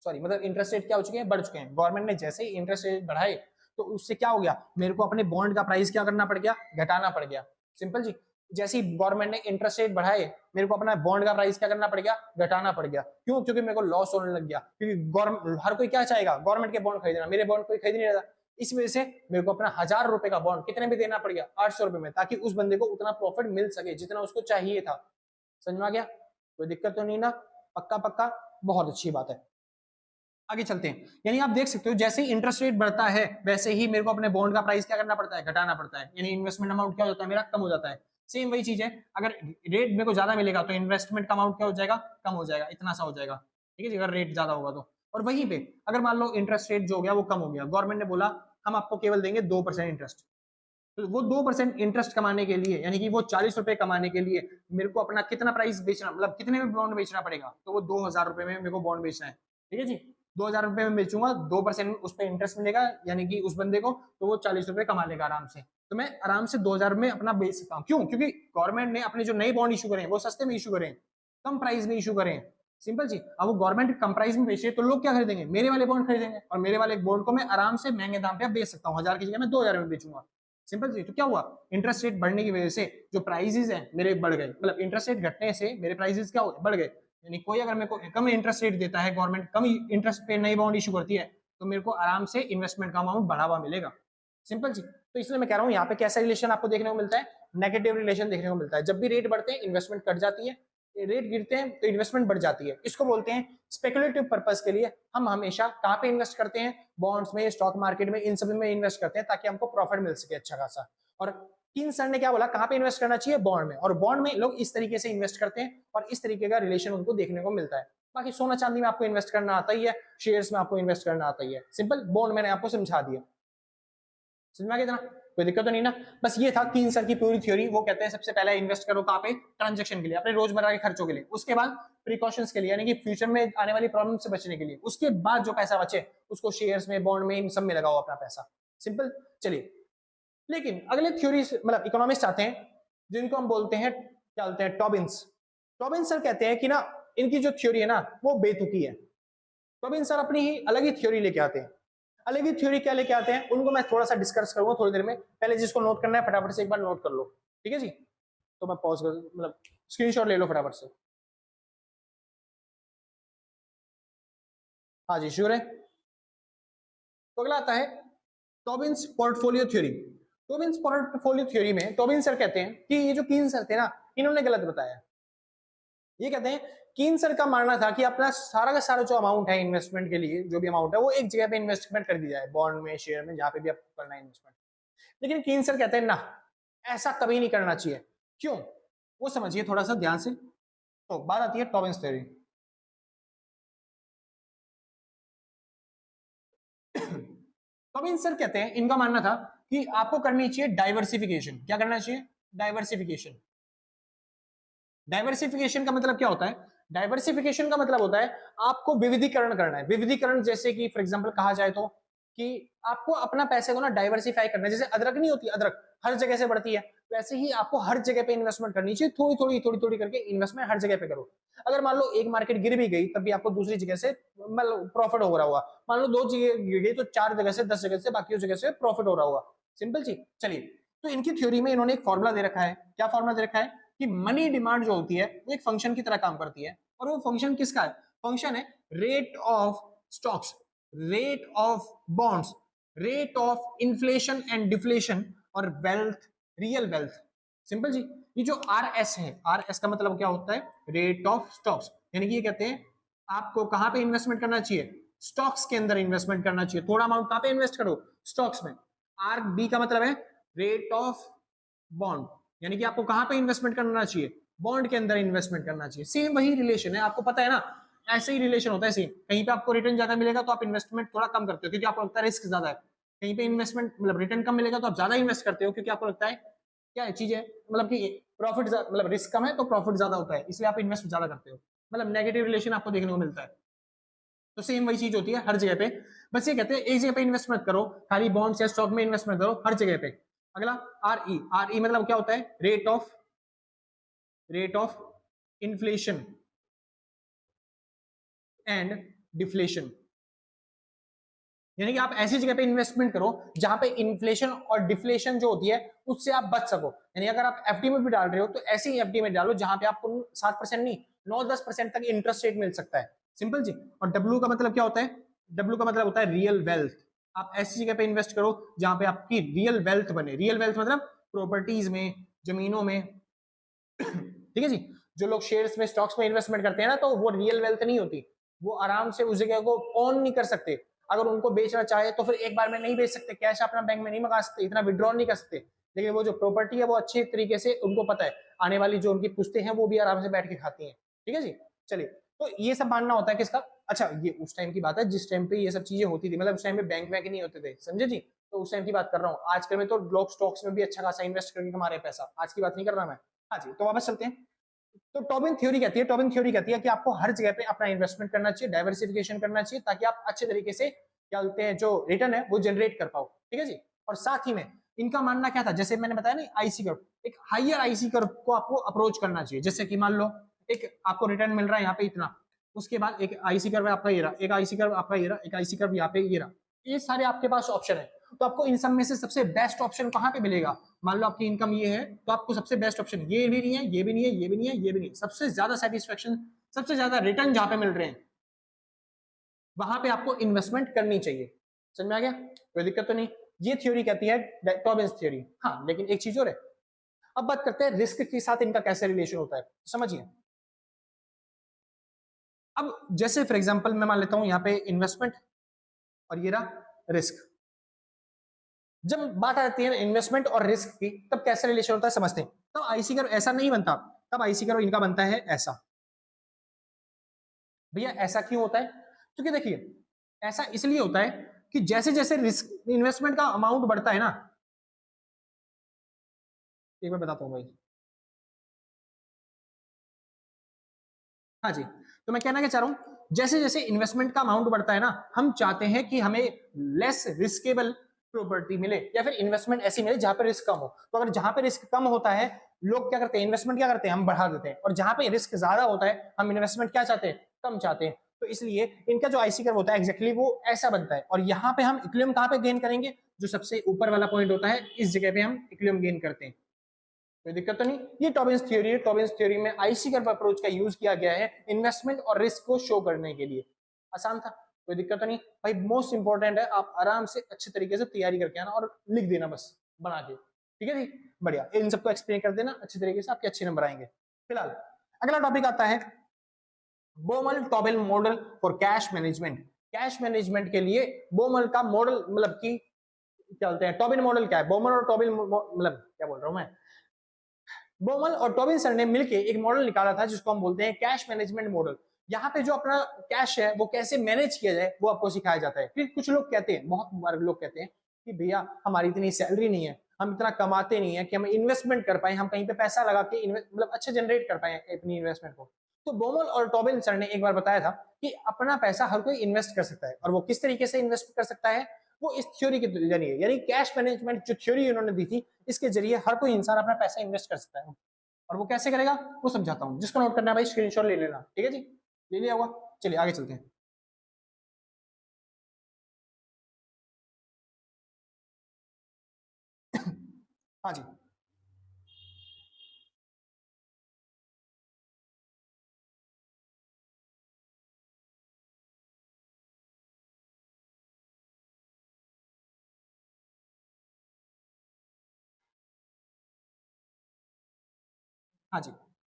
Speaker 1: सॉरी मतलब इंटरेस्ट रेट क्या हो चुके हैं, बढ़ चुके हैं। गवर्नमेंट ने जैसे ही इंटरेस्ट रेट बढ़ाए तो उससे क्या हो गया, मेरे को अपने बॉन्ड का प्राइस क्या करना पड़ गया, घटाना पड़ गया। सिंपल जी। जैसे ही गवर्नमेंट ने इंटरेस्ट रेट बढ़ाए, मेरे को अपना बॉन्ड का प्राइस क्या करना पड़ गया, घटाना पड़ गया। क्यों, क्योंकि मेरे को लॉस होने लग गया, क्योंकि हर कोई क्या चाहेगा, गवर्नमेंट के बॉन्ड खरीदना, मेरे बॉन्ड कोई खरीद नहीं रहा। इस वजह से मेरे को अपना 1000 रुपए का बॉन्ड कितने में देना पड़ गया, 800 रुपए में, ताकि उस बंदे को उतना प्रॉफिट मिल सके जितना उसको चाहिए था। समझ में आ गया, कोई दिक्कत तो नहीं ना, पक्का पक्का। बहुत अच्छी बात है। आगे चलते हैं, यानी आप देख सकते हो जैसे ही इंटरेस्ट रेट बढ़ता है वैसे ही मेरे को अपने बॉन्ड का प्राइस क्या करना पड़ता है, घटाना पड़ता है, यानी इन्वेस्टमेंट अमाउंट क्या हो जाता है मेरा, कम हो जाता है। सेम वही चीज है, अगर रेट मेरे को ज्यादा मिलेगा तो इन्वेस्टमेंट का अमाउंट क्या हो जाएगा, कम हो जाएगा, इतना सा हो जाएगा, ठीक है जी, अगर रेट ज्यादा होगा तो। और वहीं पे अगर मान लो इंटरेस्ट रेट जो हो गया वो कम हो गया, गवर्नमेंट ने बोला हम आपको केवल देंगे 2% इंटरेस्ट, तो वो 2% इंटरेस्ट कमाने के लिए, यानी कि वो 40 रुपए कमाने के लिए मेरे को अपना कितना प्राइस बेचना, मतलब कितने में बॉन्ड बेचना पड़ेगा, तो वो 2000 रुपए में मेरे को बॉन्ड बेचना है, ठीक है जी। 2000 रुपए में बेचूंगा, 2% उस पर इंटरेस्ट मिलेगा, यानी कि उस बंदे को, तो वो 40 रुपए कमा लेगा आराम से। तो मैं आराम से 2000 में अपना बेच सकता हूँ, क्यों, क्योंकि गवर्नमेंट ने अपने जो नए बॉन्ड इशू करे हैं वो सस्ते में इशू करें, कम प्राइस में इशू करें, सिंपल जी। अब वो गवर्नमेंट कम प्राइस में बेचे तो लोग क्या खरीदेंगे, मेरे वाले बॉन्ड खरीदेंगे, और मेरे वाले बॉन्ड को मैं आराम से महंगे दाम पे बेच सकता हूँ, 1000 की जगह मैं 2000 में बेचूंगा, सिंपल जी। तो क्या हुआ, इंटरेस्ट रेट बढ़ने की वजह से जो प्राइसेस हैं मेरे बढ़ गए, मतलब इंटरेस्ट रेट घटने से मेरे प्राइसेस क्या हो गए, बढ़ गए। यानी कोई अगर मेरे को कम इंटरेस्ट रेट देता है, गवर्नमेंट कम इंटरेस्ट पे नई बॉन्ड इशू करती है, तो मेरे को आराम से इन्वेस्टमेंट का अमाउंट बढ़ावा मिलेगा, सिंपल जी। तो इसलिए मैं कह रहा हूँ यहाँ पे कैसा रिलेशन आपको देखने को मिलता है, नेगेटिव रिलेशन देखने को मिलता है। जब भी रेट बढ़ते हैं इन्वेस्टमेंट कट जाती है, रेट गिरते हैं तो इन्वेस्टमेंट बढ़ जाती है। इसको बोलते हैं स्पेकुलेटिव पर्पस के लिए हम हमेशा कहाँ पे इन्वेस्ट करते हैं, बॉन्ड्स में, स्टॉक मार्केट में, इन सब में इन्वेस्ट करते हैं ताकि हमको प्रॉफिट मिल सके अच्छा खासा। और कीन सर ने क्या बोला, कहाँ पे इन्वेस्ट करना चाहिए, बॉन्ड में, और बॉन्ड में लोग इस तरीके से इन्वेस्ट करते हैं और इस तरीके का रिलेशन उनको देखने को मिलता है। बाकी सोना चांदी में आपको इन्वेस्ट करना आता ही है, शेयर्स में आपको इन्वेस्ट करना आता ही है, सिंपल। बॉन्ड मैंने आपको समझा दिया, समझ में आ गया, कोई दिक्कत तो नहीं ना। बस ये था कीन सर की पूरी थ्योरी। वो कहते हैं सबसे पहले इन्वेस्ट करो कहाँ पे, ट्रांजेक्शन के लिए, अपने रोजमर्रा के खर्चों के लिए, उसके बाद प्रिकॉशंस के लिए, यानी कि फ्यूचर में आने वाली प्रॉब्लम से बचने के लिए, उसके बाद जो पैसा बचे उसको शेयर्स में, बॉन्ड में, इन सब में लगाओ अपना पैसा, सिंपल। चलिए, लेकिन अगले थ्योरी मतलब इकोनॉमिस्ट आते हैं जिनको हम बोलते हैं, क्या बोलते हैं, टॉबिन्स। टॉबिन सर कहते हैं कि ना इनकी जो थ्योरी है ना वो बेतुकी है। टॉबिन सर अपनी ही अलग ही थ्योरी लेके आते हैं। अलग ही थ्योरी क्या लेके आते हैं उनको मैं थोड़ा सा डिस्कस करूंगा थोड़ी देर में। पहले जिसको नोट करना है फटाफट से एक बार नोट कर लो, ठीक है जी। तो मैं पॉज कर, मतलब स्क्रीनशॉट ले लो फटाफट से। हाँ जी, श्योर है। तो अगला आता है टॉबिन्स पोर्टफोलियो थ्योरी। टॉबिन्स पोर्टफोलियो थ्योरी में टॉबिन सर कहते हैं कि ये जो कीन सर थे ना इन्होंने गलत बताया। ये कहते हैं कीन सर का मानना था कि अपना सारा का सारा जो अमाउंट है इन्वेस्टमेंट के लिए, जो भी अमाउंट है वो एक जगह पे इन्वेस्टमेंट कर दी जाए, बॉन्ड में, शेयर में, जहां पे भी आपको करना है इन्वेस्टमेंट। लेकिन कीन सर कहते हैं ना, ऐसा कभी नहीं करना चाहिए। क्यों, वो समझिए थोड़ा सा ध्यान से। तो बात आती है टॉबिन्स थ्योरी। टॉबिन सर कहते हैं, इनका मानना था कि आपको करनी चाहिए डाइवर्सिफिकेशन। क्या करना चाहिए, डाइवर्सिफिकेशन। डाइवर्सिफिकेशन का मतलब क्या होता है, डाइवर्सिफिकेशन का मतलब होता है आपको विविधीकरण करना है। विविधीकरण जैसे कि फॉर एग्जांपल कहा जाए तो कि आपको अपना पैसे को ना डाइवर्सिफाई करना है। जैसे अदरक नहीं होती, अदरक हर जगह से बढ़ती है, वैसे ही आपको हर जगह पे इन्वेस्टमेंट करनी चाहिए, थोड़ी थोड़ी थोड़ी थोड़ी करके इन्वेस्टमेंट हर जगह पे करो। अगर मान लो एक मार्केट गिर भी गई तब भी आपको दूसरी जगह से मतलब प्रॉफिट हो रहा होगा। मान लो 2 जगह गिर गई तो 4 जगह से, 10 जगह से, बाकी जगह से प्रॉफिट हो रहा होगा, सिंपल सी। चलिए, तो इनकी थ्योरी में इन्होंने एक फॉर्मूला दे रखा है। क्या फॉर्मूला दे रखा है कि मनी डिमांड जो होती है वो एक फंक्शन की तरह काम करती है। और वो फंक्शन किसका है, फंक्शन है rate of stocks, rate of bonds, rate of inflation and deflation, और वेल्थ, रियल वेल्थ, सिंपल जी। ये जो आर एस है, आर एस का मतलब क्या होता है, रेट ऑफ स्टॉक्स, यानी कि ये कहते हैं आपको कहां पे इन्वेस्टमेंट करना चाहिए, स्टॉक्स के अंदर इन्वेस्टमेंट करना चाहिए। थोड़ा अमाउंट कहां पे इन्वेस्ट करो, स्टॉक्स में। आर बी का मतलब है रेट ऑफ बॉन्ड, यानी कि आपको कहां पे इन्वेस्टमेंट करना चाहिए, बॉन्ड के अंदर इन्वेस्टमेंट करना चाहिए। सेम वही रिलेशन है, आपको पता है ना, ऐसे ही रिलेशन होता है सेम। कहीं पे आपको रिटर्न ज्यादा मिलेगा तो आप इन्वेस्टमेंट थोड़ा कम करते हो क्योंकि आपको लगता है रिस्क ज्यादा है। कहीं पे इन्वेस्टमेंट मतलब रिटर्न कम मिलेगा तो आप ज्यादा इन्वेस्ट करते हो क्योंकि आपको लगता है क्या है चीज है, मतलब कि प्रॉफिट, मतलब रिस्क कम है तो प्रॉफिट ज्यादा होता है, इसलिए आप इन्वेस्ट ज्यादा करते हो। मतलब नेगेटिव रिलेशन आपको देखने को मिलता है। तो सेम वही चीज होती है हर जगह पे। बस ये कहते हैं एक जगह पे इन्वेस्ट मत करो, खाली बॉन्ड्स या स्टॉक में इन्वेस्ट मत करो, हर जगह पे। अगला आर ई, आर ई मतलब क्या होता है, rate of inflation and deflation, यानी कि आप ऐसी जगह पे इन्वेस्टमेंट करो जहां पे इन्फ्लेशन और डिफ्लेशन जो होती है उससे आप बच सको। यानी अगर आप एफडी में भी डाल रहे हो तो ऐसी एफडी में डालो जहां पे आपको 7% नहीं 9-10% तक इंटरेस्ट रेट मिल सकता है, सिंपल जी। और डब्ल्यू का मतलब क्या होता है, डब्ल्यू का मतलब होता है रियल वेल्थ। आप ऐसी जगह पे इन्वेस्ट करो जहां पे आपकी रियल वेल्थ बने। रियल वेल्थ मतलब प्रॉपर्टीज में, जमीनों में, ठीक है जी। जो लोग शेयर्स में, स्टॉक्स में इन्वेस्टमेंट करते हैं ना तो वो रियल वेल्थ नहीं होती, वो आराम से उस जगह को ऑन नहीं कर सकते। अगर उनको बेचना चाहे तो फिर एक बार में नहीं बेच सकते, कैश अपना बैंक में नहीं मंगा सकते, इतना विड्रॉ नहीं कर सकते। लेकिन वो जो प्रॉपर्टी है वो अच्छे तरीके से उनको पता है, आने वाली जो उनकी पुश्तें हैं वो भी आराम से बैठ के खाती हैं। ठीक है जी, चलिए, तो ये सब मानना होता है किसका। अच्छा, ये उस टाइम की बात है जिस टाइम पे ये सब चीजें होती थी, मतलब उस टाइम पे बैंक वैंक नहीं होते थे, समझे जी। तो उस टाइम की बात कर रहा हूँ। आजकल में तो लोग स्टॉक्स में भी अच्छा खासा इन्वेस्ट करके कमा रहे हैं पैसा, आज की बात नहीं कर रहा मैं। हाँ जी, तो वापस चलते हैं। तो टोबिन थ्योरी कहती है, टोबिन थ्योरी कहती है कि आपको हर जगह पे अपना इन्वेस्टमेंट करना चाहिए, डाइवर्सिफिकेशन करना चाहिए, ताकि आप अच्छे तरीके से क्या बोलते हैं जो रिटर्न है वो जनरेट कर पाओ। ठीक है जी। और साथ ही में इनका मानना क्या था, जैसे मैंने बताया ना आईसी कर्व, एक हाइयर आईसी कर्व को आपको अप्रोच करना चाहिए। जैसे कि मान लो एक आपको रिटर्न मिल रहा है यहाँ पे इतना, उसके बाद एक आईसी कर्व आपका ये रहा, एक आईसी कर्व आपका ये रहा, एक आईसी कर्व यहाँ पे ये रहा, ये सारे आपके पास ऑप्शन है। तो आपको इन सब में से सबसे बेस्ट ऑप्शन कहाँ पे मिलेगा। मान लो आपकी इनकम ये है, तो आपको सबसे बेस्ट ऑप्शन ये भी नहीं है, ये भी नहीं है, ये भी नहीं है, ये भी नहीं है, सबसे ज्यादा सेटिस्फेक्शन, सबसे ज्यादा रिटर्न जहां पे मिल रहे हैं वहां पे आपको इन्वेस्टमेंट करनी चाहिए। समझ में आ गया, कोई दिक्कत तो नहीं। ये थ्योरी कहती है टॉबिन्स थ्योरी। हाँ, लेकिन एक चीज और है। अब बात करते हैं रिस्क के साथ इनका कैसे रिलेशन होता है, समझिए। अब जैसे फॉर एग्जांपल मैं मान लेता हूं यहाँ पे इन्वेस्टमेंट और ये रहा रिस्क। जब बात आती है इन्वेस्टमेंट और रिस्क की, तब कैसे रिलेशन होता है समझते हैं। तब आईसी कर्व ऐसा नहीं बनता, तब आईसी कर्व इनका बनता है ऐसा। भैया ऐसा क्यों होता है, क्योंकि देखिए ऐसा इसलिए होता है कि जैसे जैसे रिस्क इन्वेस्टमेंट का अमाउंट बढ़ता है ना, एक बार बताता हूं भाई। हाँ जी, तो मैं कहना क्या चाह रहा हूं, जैसे जैसे इन्वेस्टमेंट का अमाउंट बढ़ता है ना, हम चाहते हैं कि हमें लेस रिस्केबल प्रॉपर्टी मिले, या फिर इन्वेस्टमेंट ऐसी मिले जहां पे रिस्क कम हो। तो अगर जहां पे रिस्क कम होता है, लोग क्या करते हैं, इन्वेस्टमेंट क्या करते हैं, हम बढ़ा देते हैं। और जहां पे रिस्क ज्यादा होता है, हम इन्वेस्टमेंट क्या चाहते हैं, कम चाहते हैं। तो इसलिए इनका जो आईसी कर्व होता है एग्जैक्टली वो ऐसा बनता है। और यहाँ पे हम इक्विलिब्रियम कहां पे गेन करेंगे, जो सबसे ऊपर वाला पॉइंट होता है, इस जगह पे हम इक्विलिब्रियम गेन करते हैं। कोई दिक्कत तो नहीं। ये टॉबिन्स थ्योरी है, टॉबिन्स थ्योरी में आईसी कर्व अप्रोच का यूज किया गया है इन्वेस्टमेंट और रिस्क को शो करने के लिए। आसान था, कोई दिक्कत तो नहीं भाई। मोस्ट इंपॉर्टेंट है, आप आराम से अच्छे तरीके से तैयारी करके आना और लिख देना बस बना के। ठीक है जी, बढ़िया। इन सबको एक्सप्लेन कर देना अच्छे तरीके से, आपके अच्छे नंबर आएंगे। फिलहाल अगला टॉपिक आता है Baumol Tobin model for cash management. Cash management के लिए बोमल का मॉडल, मतलब कि क्या बोलते हैं, टॉबिन मॉडल क्या है, बोमल और टॉबिन मतलब क्या बोल रहा हूं मैं, बोमल और टॉबिन सर ने मिलकर एक मॉडल निकाला था जिसको हम बोलते हैं कैश मैनेजमेंट मॉडल। यहाँ पे जो अपना कैश है वो कैसे मैनेज किया जाए वो आपको सिखाया जाता है। फिर कुछ लोग कहते हैं, बहुत बार लोग कहते हैं कि भैया हमारी इतनी सैलरी नहीं है, हम इतना कमाते नहीं है कि हम इन्वेस्टमेंट कर पाए, हम कहीं पे पैसा लगा के मतलब अच्छे जनरेट कर पाए अपनी इन्वेस्टमेंट को। तो बोमल और टॉबिन सर ने एक बार बताया था कि अपना पैसा हर कोई इन्वेस्ट कर सकता है, और वो किस तरीके से इन्वेस्ट कर सकता है, वो इस थ्योरी के जरिए, यानी कैश मैनेजमेंट जो थ्योरी उन्होंने दी थी, इसके जरिए हर कोई इंसान अपना पैसा इन्वेस्ट कर सकता है। और वो कैसे करेगा वो समझाता हूं, जिसको नोट करना है भाई स्क्रीनशॉट ले लेना। ठीक है जी, ले लिया होगा, चलिए आगे चलते हैं। हाँ जी, हाँ जी।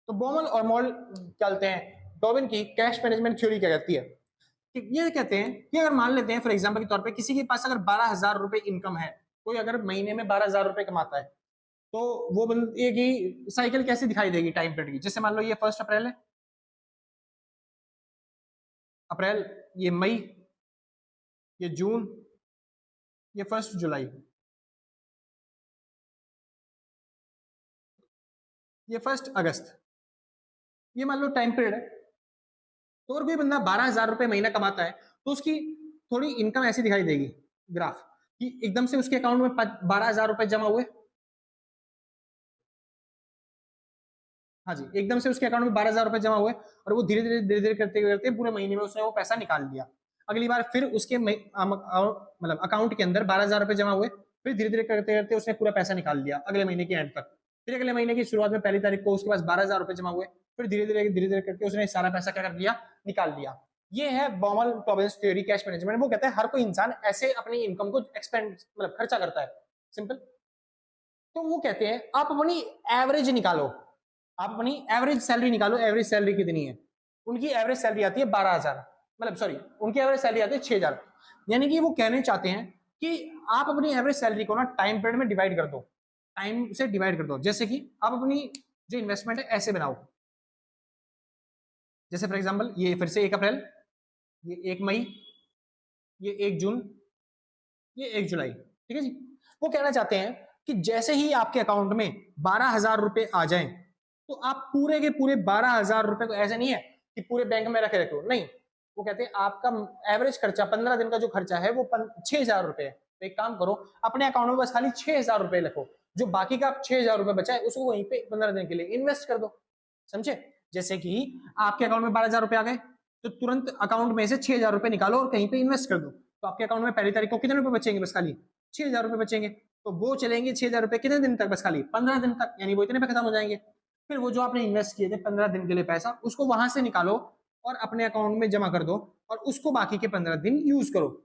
Speaker 1: तो बोमल और मॉल क्या कहते हैं, डॉबिन की कैश मैनेजमेंट थ्योरी क्या कहती है कि ये कहते हैं कि अगर मान लेते हैं फॉर एग्जांपल के तौर पे किसी के पास अगर 12,000 रुपए इनकम है, कोई अगर महीने में 12,000 रुपए कमाता है, तो वो बंदे की साइकिल कैसे दिखाई देगी टाइम पीरियड की। जैसे मान लो ये 1 अप्रैल है, अप्रैल, ये मई, ये जून, ये 1 जुलाई, ये 1 अगस्त, ये मान लो टाइम पीरियड है। तो अगर कोई बंदा 12,000 रुपए महीना कमाता है, तो उसकी थोड़ी इनकम ऐसी दिखाई देगी ग्राफ, कि एकदम से उसके अकाउंट में 12,000 रुपए जमा हुए। हाँ जी, एकदम से उसके अकाउंट में 12,000 रुपए जमा हुए, और वो धीरे धीरे करते करते पूरे महीने में उसने वो पैसा निकाल लिया। अगली बार फिर उसके मतलब अकाउंट के अंदर 12,000 रुपए जमा हुए, फिर धीरे धीरे करते करते उसने पूरा पैसा निकाल लिया अगले महीने के एंड तक। फिर अगले महीने की शुरुआत में 1 तारीख को उसके पास 12,000 रुपए जमा हुए, फिर धीरे धीरे करके उसने सारा पैसा क्या कर लिया, निकाल लिया। ये है बॉमल टॉबिन्स थ्योरी कैश मैनेजमेंट। वो कहते हैं हर कोई इंसान ऐसे अपनी इनकम को एक्सपेंड मतलब खर्चा करता है, सिंपल। तो वो कहते हैं आप अपनी एवरेज निकालो, आप अपनी एवरेज सैलरी निकालो, एवरेज सैलरी कितनी है। उनकी एवरेज सैलरी आती है 12,000। मतलब सॉरी, उनकी एवरेज सैलरी आती है 6,000। यानी कि वो कहने चाहते हैं कि आप अपनी एवरेज सैलरी को ना टाइम पीरियड में डिवाइड कर दो, टाइम से डिवाइड कर दो। जैसे कि आप अपनी जो इन्वेस्टमेंट है ऐसे बनाओ, जैसे फॉर एग्जांपल ये फिर से 1 अप्रैल, ये 1 मई, ये 1 जून, ये 1 जुलाई, ठीक है जी। वो कहना चाहते हैं कि जैसे ही आपके अकाउंट में 12,000 रुपए आ जाएं, तो आप पूरे के पूरे 12,000 रुपए को, ऐसे नहीं है कि पूरे बैंक में रखे रखो, नहीं, वो कहते हैं आपका एवरेज खर्चा 15 दिन का जो खर्चा है वो 6,000 रुपए है। तो एक काम करो, अपने अकाउंट में बस खाली 6,000 रुपए रखो, जो बाकी का 6,000 रुपए बचा है उसको वहीं पे 15 दिन के लिए इन्वेस्ट कर दो, समझे। जैसे कि आपके अकाउंट में 12,000 रुपए आ गए, तो तुरंत अकाउंट में से 6,000 रुपए निकालो और कहीं पे इन्वेस्ट कर दो। तो आपके अकाउंट में पहली तारीख को कितने रुपए बचेंगे, बस खाली 6,000 रुपए बचेंगे। तो वो चलेंगे 6,000 रुपए कितने दिन तक, बस खाली 15 दिन तक, यानी वो इतने पे खत्म हो जाएंगे। फिर वो जो आपने इन्वेस्ट किए थे 15 दिन के लिए पैसा, उसको वहां से निकालो और अपने अकाउंट में जमा कर दो और उसको बाकी के 15 दिन यूज करो।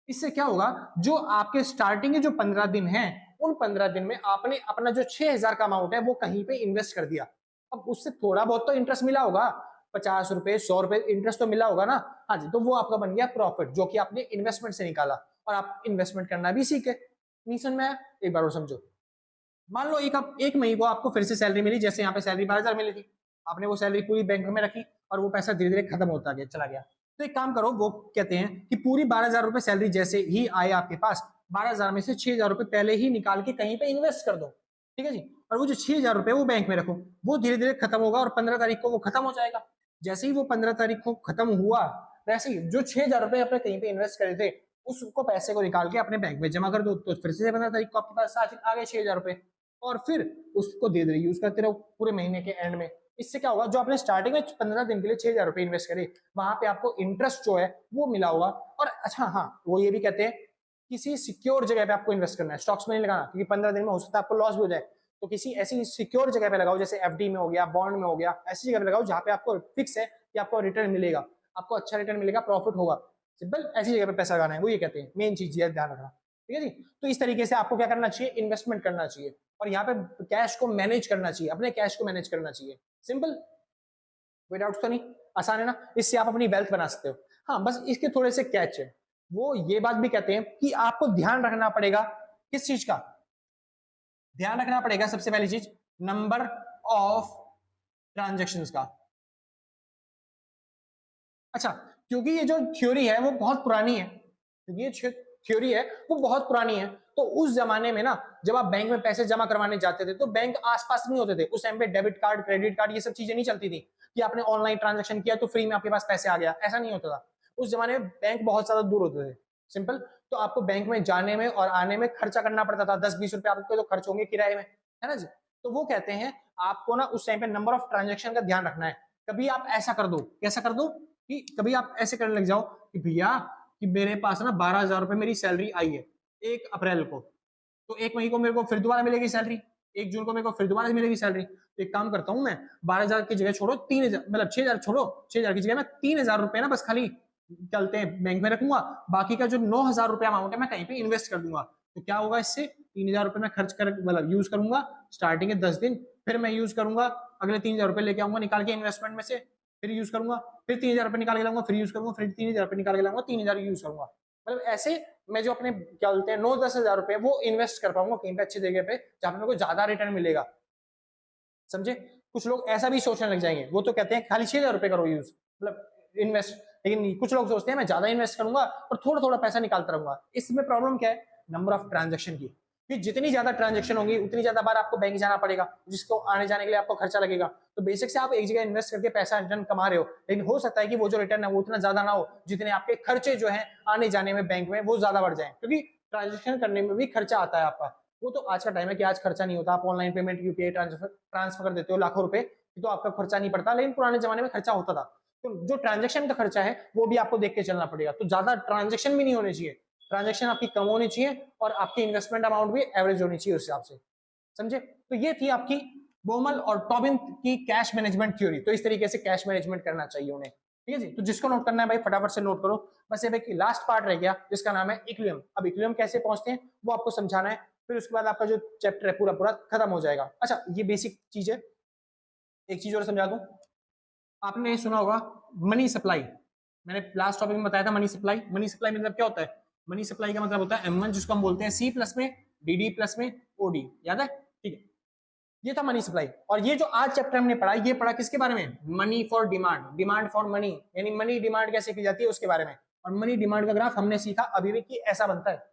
Speaker 1: इससे क्या होगा, जो आपके स्टार्टिंग के जो 15 दिन है, उन 15 दिन में आपने अपना जो 6,000 का अमाउंट है वो कहीं पे इन्वेस्ट कर दिया। अब उससे थोड़ा बहुत तो इंटरेस्ट मिला होगा, 50 रुपए 100 रुपए इंटरेस्ट तो मिला होगा ना, हाँ जी, तो वो आपका बन गया प्रॉफिट, जो कि आपने इन्वेस्टमेंट से निकाला और आप इन्वेस्टमेंट करना भी सीखे। नहीं समझ में आया, एक बार और समझो। मान लो एक मई को आपको फिर से सैलरी मिली, जैसे यहाँ पे सैलरी 12,000 मिली थी, आपने वो सैलरी पूरी बैंक में रखी और वो पैसा धीरे धीरे खत्म होता गया, चला गया। तो एक काम करो, वो कहते हैं कि पूरी 12,000 रुपए सैलरी जैसे ही आए आपके पास, 12,000 में से 6,000 रुपए पहले ही निकाल के कहीं पे इन्वेस्ट कर दो, ठीक है जी। और वो जो 6,000 रुपए वो बैंक में रखो, वो धीरे धीरे खत्म होगा और 15 तारीख को वो खत्म हो जाएगा। जैसे ही वो 15 तारीख को खत्म हुआ, वैसे ही जो 6,000 रुपए अपने कहीं पे इन्वेस्ट करे थे, उसको पैसे को निकाल के अपने बैंक में जमा कर दो, तो फिर से 15 तारीख को आपके पास आ गए 6,000 रुपए, और फिर उसको धीरे धीरे यूज करते रहो पूरे महीने के एंड में। इससे क्या होगा, जो आपने स्टार्टिंग में 15 दिन के लिए 6,000 रुपए इन्वेस्ट करे, वहां पे आपको इंटरेस्ट जो है वो मिला होगा। और अच्छा हाँ, वो ये भी कहते हैं किसी सिक्योर जगह पे आपको इन्वेस्ट करना है, स्टॉक्स में नहीं लगाना, क्योंकि 15 दिन में हो सकता है आपको लॉस भी हो जाए। तो किसी ऐसी सिक्योर जगह पे लगाओ, जैसे एफडी में हो गया, बॉन्ड में हो गया, ऐसी जगह पे लगाओ जहां पे आपको फिक्स है कि आपको रिटर्न मिलेगा, आपको अच्छा रिटर्न मिलेगा, प्रॉफिट होगा। सिंपल, ऐसी जगह पे पैसा लगाना है, वो ये कहते हैं, मेन चीज ध्यान रखना, ठीक है जी। तो इस तरीके से आपको क्या करना चाहिए, इन्वेस्टमेंट करना चाहिए और यहाँ पे कैश को मैनेज करना चाहिए, अपने कैश को मैनेज करना चाहिए। सिंपल, कोई डाउट तो नहीं, आसान है ना। इससे आप अपनी वेल्थ बना सकते हो। हाँ, बस इसके थोड़े से कैच है, वो ये बात भी कहते हैं कि आपको ध्यान रखना पड़ेगा, किस चीज का ध्यान रखना पड़ेगा, सबसे पहली चीज नंबर ऑफ ट्रांजेक्शन्स का। अच्छा, क्योंकि ये जो थ्योरी है वो बहुत पुरानी है, क्योंकि ये थ्योरी है वो बहुत पुरानी है, तो उस जमाने में ना जब आप बैंक में पैसे जमा करवाने जाते थे तो बैंक आसपास नहीं होते थे उस टाइम पे, डेबिट कार्ड, क्रेडिट कार्ड, ये सब चीजें नहीं चलती थी कि आपने ऑनलाइन ट्रांजैक्शन किया तो फ्री में आपके पास पैसे आ गया, ऐसा नहीं होता था। उस जमाने में बैंक बहुत ज्यादा दूर होते थे। सिंपल, तो आपको बैंक में जाने में और आने में खर्चा करना पड़ता था, 10-20 रुपए आपके तो खर्च होंगे किराए में, है ना जी। तो वो कहते हैं आपको ना उस टाइम पे नंबर ऑफ ट्रांजेक्शन का ध्यान रखना है। कभी आप ऐसा कर दो, कैसा कर दो कि कभी आप ऐसे करने लग जाओ कि भैया कि मेरे पास ना 12,000 रुपए मेरी सैलरी आई है 1 अप्रैल को, तो 1 मई को मेरे को फिर दोबारा मिलेगी सैलरी, 1 जून को मेरे को फिर दोबारा मिलेगी सैलरी। तो एक काम करता हूं मैं, 12,000 की जगह छोड़ो 3,000, मतलब 6,000 छोड़ो, 6,000 की जगह मैं 3,000 रुपए ना बस खाली चलते हैं बैंक में रखूंगा, बाकी का जो 9,000 रुपए अमाउंट है मैं कहीं पे इन्वेस्ट कर दूंगा। तो क्या होगा, इससे 3,000 रुपए मैं खर्च कर, मतलब यूज करूंगा स्टार्टिंग के 10 दिन, फिर मैं यूज करूंगा, अगले 3,000 रुपए लेके आऊंगा निकाल के इन्वेस्टमेंट में से, फिर यूज करूंगा, फिर 3,000 रुपए निकाल के लाऊंगा, फिर यूज करूंगा, फिर 3,000 रुपए निकाल के लाऊंगा, 3,000 यूज करूंगा। मतलब ऐसे मैं जो अपने क्या बोलते हैं 9-10 हजार रुपए वो इन्वेस्ट कर पाऊंगा कहीं पे अच्छी जगह पे, जहां पे मेरे को ज्यादा रिटर्न मिलेगा, समझे। कुछ लोग ऐसा भी सोचने लग जाएंगे, वो तो कहते हैं खाली 6,000 रुपए करो यूज, मतलब इन्वेस्ट, लेकिन कुछ लोग सोचते हैं मैं ज्यादा इन्वेस्ट करूंगा और थोड़ा थोड़ा पैसा निकालता रहूंगा। इसमें प्रॉब्लम क्या है, नंबर ऑफ ट्रांजेक्शन की, कि जितनी ज्यादा ट्रांजेक्शन होगी उतनी ज्यादा बार आपको बैंक जाना पड़ेगा, जिसको आने जाने के लिए आपको खर्चा लगेगा। तो बेसिक से आप एक जगह इन्वेस्ट करके पैसा रिटर्न कमा रहे हो, लेकिन हो सकता है कि वो जो रिटर्न है वो उतना ज्यादा ना हो जितने आपके खर्चे जो है आने जाने में बैंक में वो ज्यादा बढ़ जाए, क्योंकि ट्रांजेक्शन करने में भी खर्चा आता है आपका। वो तो आज का टाइम है कि आज खर्चा नहीं होता, आप ऑनलाइन पेमेंट यूपीआई ट्रांसफर कर देते हो लाखों रुपए, तो आपका खर्चा नहीं पड़ता, लेकिन पुराने जमाने में खर्चा होता था। तो जो ट्रांजेक्शन का खर्चा है वो भी आपको देख के चलना पड़ेगा, तो ज्यादा ट्रांजेक्शन भी नहीं होने चाहिए, ट्रांजेक्शन आपकी कम होनी चाहिए और आपकी इन्वेस्टमेंट अमाउंट भी एवरेज होनी चाहिए उस हिसाब से, समझे। तो ये थी आपकी बोमल और टॉबिन की कैश मैनेजमेंट थ्योरी। तो इस तरीके से कैश मैनेजमेंट करना चाहिए उन्हें, ठीक है जी। तो जिसको नोट करना है भाई फटाफट से नोट करो। बस ये लास्ट पार्ट रह गया जिसका नाम है इक्विलिब्रियम। अब इक्विलिब्रियम कैसे पहुंचते हैं वो आपको समझाना है, फिर उसके बाद आपका जो चैप्टर है पूरा पूरा खत्म हो जाएगा। अच्छा, ये बेसिक चीज है, एक चीज और समझा दूं, आपने सुना होगा मनी सप्लाई, मैंने लास्ट टॉपिक में बताया था मनी सप्लाई। मनी सप्लाई मतलब क्या होता है? मनी सप्लाई का मतलब होता है M1 जिसको हम बोलते हैं C प्लस में DD प्लस में OD, याद है? ठीक है, ये था मनी सप्लाई। और ये जो आज चैप्टर हमने पढ़ा, ये पढ़ा किसके बारे में? Money for demand, demand for money, यानी मनी डिमांड कैसे की जाती है उसके बारे में। और मनी डिमांड का ग्राफ हमने सीखा अभी भी कि ऐसा बनता है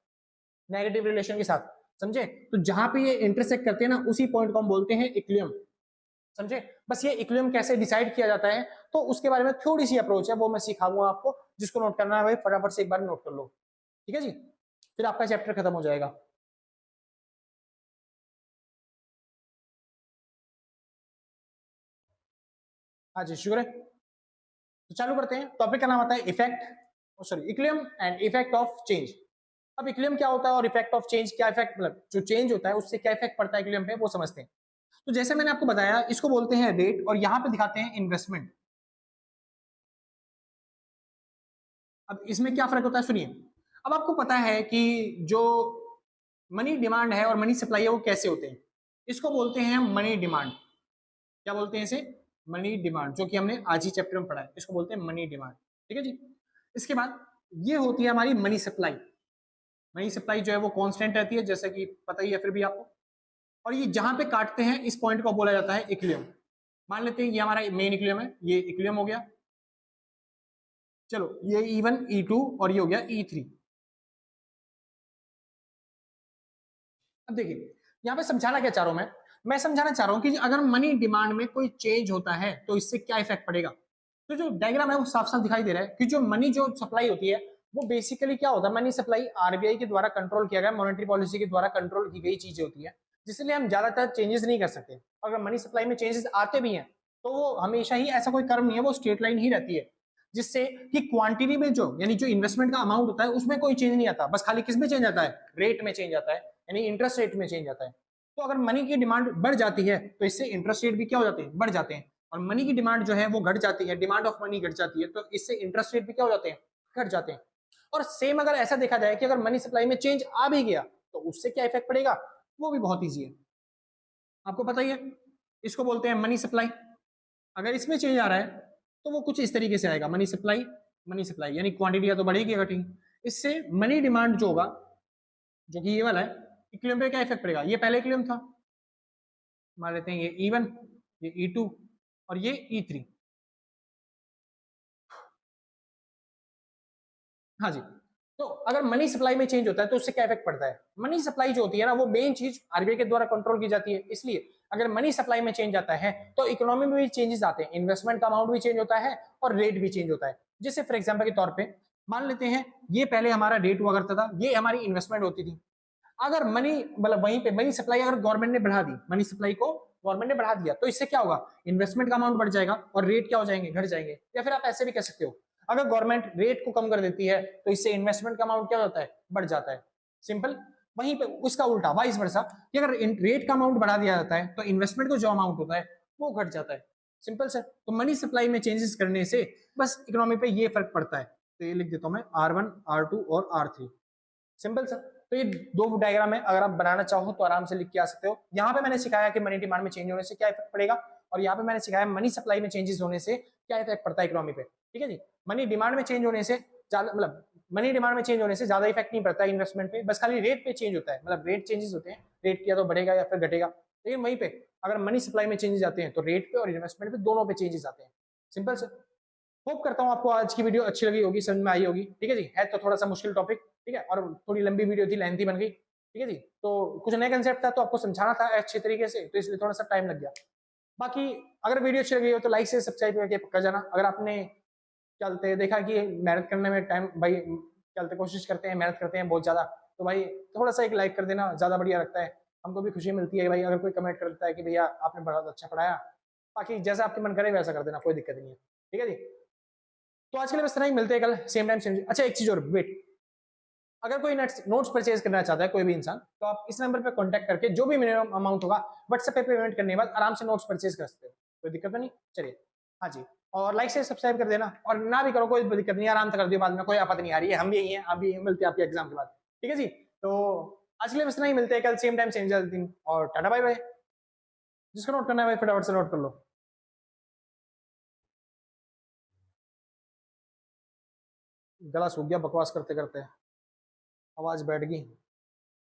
Speaker 1: नेगेटिव रिलेशन के साथ, समझे? तो जहां पे ये इंटरसेक्ट करते हैं ना, उसी पॉइंट को हम बोलते हैं इक्विलिब्रियम, समझे? बस ये इक्विलिब्रियम कैसे डिसाइड किया जाता है, तो उसके बारे में थोड़ी सी अप्रोच है, वो मैं सिखाऊंगा आपको। जिसको नोट करना है भाई फटाफट से एक बार नोट कर लो, ठीक है जी? फिर आपका चैप्टर खत्म हो जाएगा। हाँ जी, शुक्र है। तो चालू करते हैं। टॉपिक का नाम आता है effect, sorry, equilibrium and effect of change. अब इक्विलिब्रियम क्या होता है और इफेक्ट ऑफ चेंज क्या इफेक्ट, मतलब जो चेंज होता है उससे क्या इफेक्ट पड़ता है इक्विलिब्रियम पे, वो समझते हैं। तो जैसे मैंने आपको बताया, इसको बोलते हैं रेट, और यहाँ पे दिखाते हैं इन्वेस्टमेंट। अब इसमें क्या फर्क होता है, सुनिए। अब आपको पता है कि जो मनी डिमांड है और मनी सप्लाई है वो कैसे होते हैं। इसको बोलते हैं मनी डिमांड। क्या बोलते हैं इसे? मनी डिमांड, जो कि हमने आज ही चैप्टर में पढ़ा है, इसको बोलते हैं मनी डिमांड, ठीक है जी? इसके बाद ये होती है हमारी मनी सप्लाई। मनी सप्लाई जो है वो कांस्टेंट रहती है, जैसे कि पता ही है फिर भी आपको। और ये जहां पे काटते हैं इस पॉइंट को बोला जाता है इक्विलिब्रियम। मान लेते हैं ये हमारा मेन इक्विलिब्रियम है, ये इक्विलिब्रियम हो गया। चलो ये E1 E2 और ये हो गया E3। अब देखिए यहाँ पे समझाना क्या चाह रहा हूं मैं समझाना चाह रहा हूं कि अगर मनी डिमांड में कोई चेंज होता है तो इससे क्या इफेक्ट पड़ेगा। तो जो डायग्राम है वो साफ साफ दिखाई दे रहा है कि जो मनी जो सप्लाई होती है वो बेसिकली क्या होता है, मनी सप्लाई आरबीआई के द्वारा कंट्रोल किया गया, मॉनेटरी पॉलिसी के द्वारा कंट्रोल की गई चीजें होती है, जिसलिए हम ज्यादातर चेंजेस नहीं कर सकते। अगर मनी सप्लाई में चेंजेस आते भी हैं तो वो हमेशा ही ऐसा कोई कर्व नहीं है, वो स्ट्रेट लाइन ही रहती है, जिससे कि क्वांटिटी में जो यानी जो इन्वेस्टमेंट का अमाउंट होता है उसमें कोई चेंज नहीं आता, बस खाली किस में चेंज आता है? रेट में चेंज आता है, यानी इंटरेस्ट रेट में चेंज आता है। तो अगर मनी की डिमांड बढ़ जाती है तो इससे इंटरेस्ट रेट भी क्या हो जाते हैं? बढ़ जाते हैं। और मनी की डिमांड जो है वो घट जाती है, डिमांड ऑफ मनी घट जाती है, तो इससे इंटरेस्ट रेट भी क्या हो जाते हैं? घट जाते हैं। और सेम अगर ऐसा देखा जाए कि अगर मनी सप्लाई में चेंज आ भी गया तो उससे क्या इफेक्ट पड़ेगा, वो भी बहुत ईजी है, आपको पता ही है। इसको बोलते हैं मनी सप्लाई। अगर इसमें चेंज आ रहा है तो वो कुछ इस तरीके से आएगा, मनी सप्लाई, मनी सप्लाई यानी क्वांटिटी या तो बढ़ेगी या घटेगी। इससे मनी डिमांड जो होगा, जो कि ये वाला है, इक्विलिब्रियम पे क्या इफेक्ट पड़ेगा? ये पहले इक्विलिब्रियम था, मान लेते हैं ये E1, ये E2 और ये E3। हाँ जी। तो अगर मनी सप्लाई में चेंज होता है तो उससे क्या इफेक्ट पड़ता है? मनी सप्लाई जो होती है ना वो मेन चीज आरबीआई के द्वारा कंट्रोल की जाती है, इसलिए अगर मनी सप्लाई में चेंज आता है तो इकोनॉमी में भी चेंजेस आते हैं, इन्वेस्टमेंट का अमाउंट भी चेंज होता है और रेट भी चेंज होता है। जैसे फॉर एग्जाम्पल के तौर पर मान लेते हैं ये पहले हमारा रेट हुआ करता था, ये हमारी इन्वेस्टमेंट होती थी। अगर मनी मतलब वहीं पे मनी सप्लाई अगर गवर्नमेंट ने बढ़ा दी, मनी सप्लाई को गवर्नमेंट ने बढ़ा दिया, तो इससे क्या होगा? इन्वेस्टमेंट का अमाउंट बढ़ जाएगा और रेट क्या हो जाएंगे? घट जाएंगे। या फिर आप ऐसे भी कह सकते हो, अगर गवर्नमेंट रेट को कम कर देती है तो इससे इन्वेस्टमेंट का अमाउंट क्या होता है? बढ़ जाता है। सिंपल। वहीं पे उसका उल्टा वाइस वर्सा, कि अगर रेट का अमाउंट बढ़ा दिया जाता है तो इन्वेस्टमेंट को जो अमाउंट होता है वो घट जाता है। Simple sir. तो मनी सप्लाई में चेंजेस करने से बस इकोनॉमी पे ये फर्क पड़ता है। तो ये लिख देता हूं मैं R1 R2 और R3। Simple sir. तो ये दो डायग्राम है, अगर आप बनाना चाहो तो आराम से लिख के आ सकते हो। यहाँ पे मैंने सिखाया कि मनी डिमांड में चेंज होने से क्या इफेक्ट पड़ेगा, और यहाँ पे मैंने सिखाया मनी सप्लाई में चेंजेस होने से क्या इफेक्ट पड़ता है इकोनॉमी पे, ठीक है जी? मनी डिमांड में चेंज होने से मतलब मनी डिमांड में चेंज होने से ज्यादा इफेक्ट नहीं पड़ता है इन्वेस्टमेंट पे, बस खाली रेट पे चेंज होता है, मतलब रेट चेंजेस होते हैं, रेट किया तो बढ़ेगा या फिर घटेगा। लेकिन वहीं पे अगर मनी सप्लाई में चेंजेस आते हैं तो रेट पे और इन्वेस्टमेंट पे दोनों पे चेंजेस आते हैं। Simple sir. होप करता हूँ आपको आज की वीडियो अच्छी लगी होगी, समझ में आई होगी, ठीक है जी? है तो थोड़ा सा मुश्किल टॉपिक, ठीक है, और थोड़ी लंबी वीडियो थी, लेंथी बन गई, ठीक है जी? तो कुछ नया कंसेप्ट था तो आपको समझाना था अच्छे तरीके से, तो इसलिए थोड़ा सा टाइम लग गया। बाकी अगर वीडियो अच्छी लगी हो तो लाइक से सब्सक्राइब करके पक्का जाना। अगर आपने चलते देखा कि मेहनत करने में टाइम भाई, चलते कोशिश करते हैं, मेहनत करते हैं बहुत ज्यादा, तो भाई थोड़ा सा एक लाइक कर देना, ज्यादा बढ़िया लगता है, हमको भी खुशी मिलती है भाई अगर कोई कमेंट करता है कि भैया आपने बहुत अच्छा पढ़ाया। बाकी जैसा आपके मन करे वैसा कर देना, कोई दिक्कत नहीं है, ठीक है जी? तो आज के लिए बस इतना ही, मिलते हैं कल सेम टाइम सेम। अच्छा एक चीज और, वेट, अगर कोई नोट्स परचेज करना चाहता है कोई भी इंसान, तो आप इस नंबर पर कॉन्टैक्ट करके जो भी मिनिमम अमाउंट होगा व्हाट्सएप पे पेमेंट करने के बाद आराम से नोट्स परचेज कर सकते हो, कोई दिक्कत नहीं। चलिए, हाँ जी, और लाइक से सब्सक्राइब कर देना, और ना भी करो कोई दिक्कत नहीं, आराम से कर दियो बाद में, कोई आपत्ति नहीं आ रही है, हम भी यही हैं, आप भी मिलते हैं आपके एग्जाम के बाद, ठीक है जी? तो आज के लिए बस इतना ही, मिलते हैं कल सेम टाइम सेम दिन, और टाटा बाय बाय। जिसको नोट करना है भाई फटाफट से नोट कर लो। गला सूख गया बकवास करते करते, आवाज बैठ गई।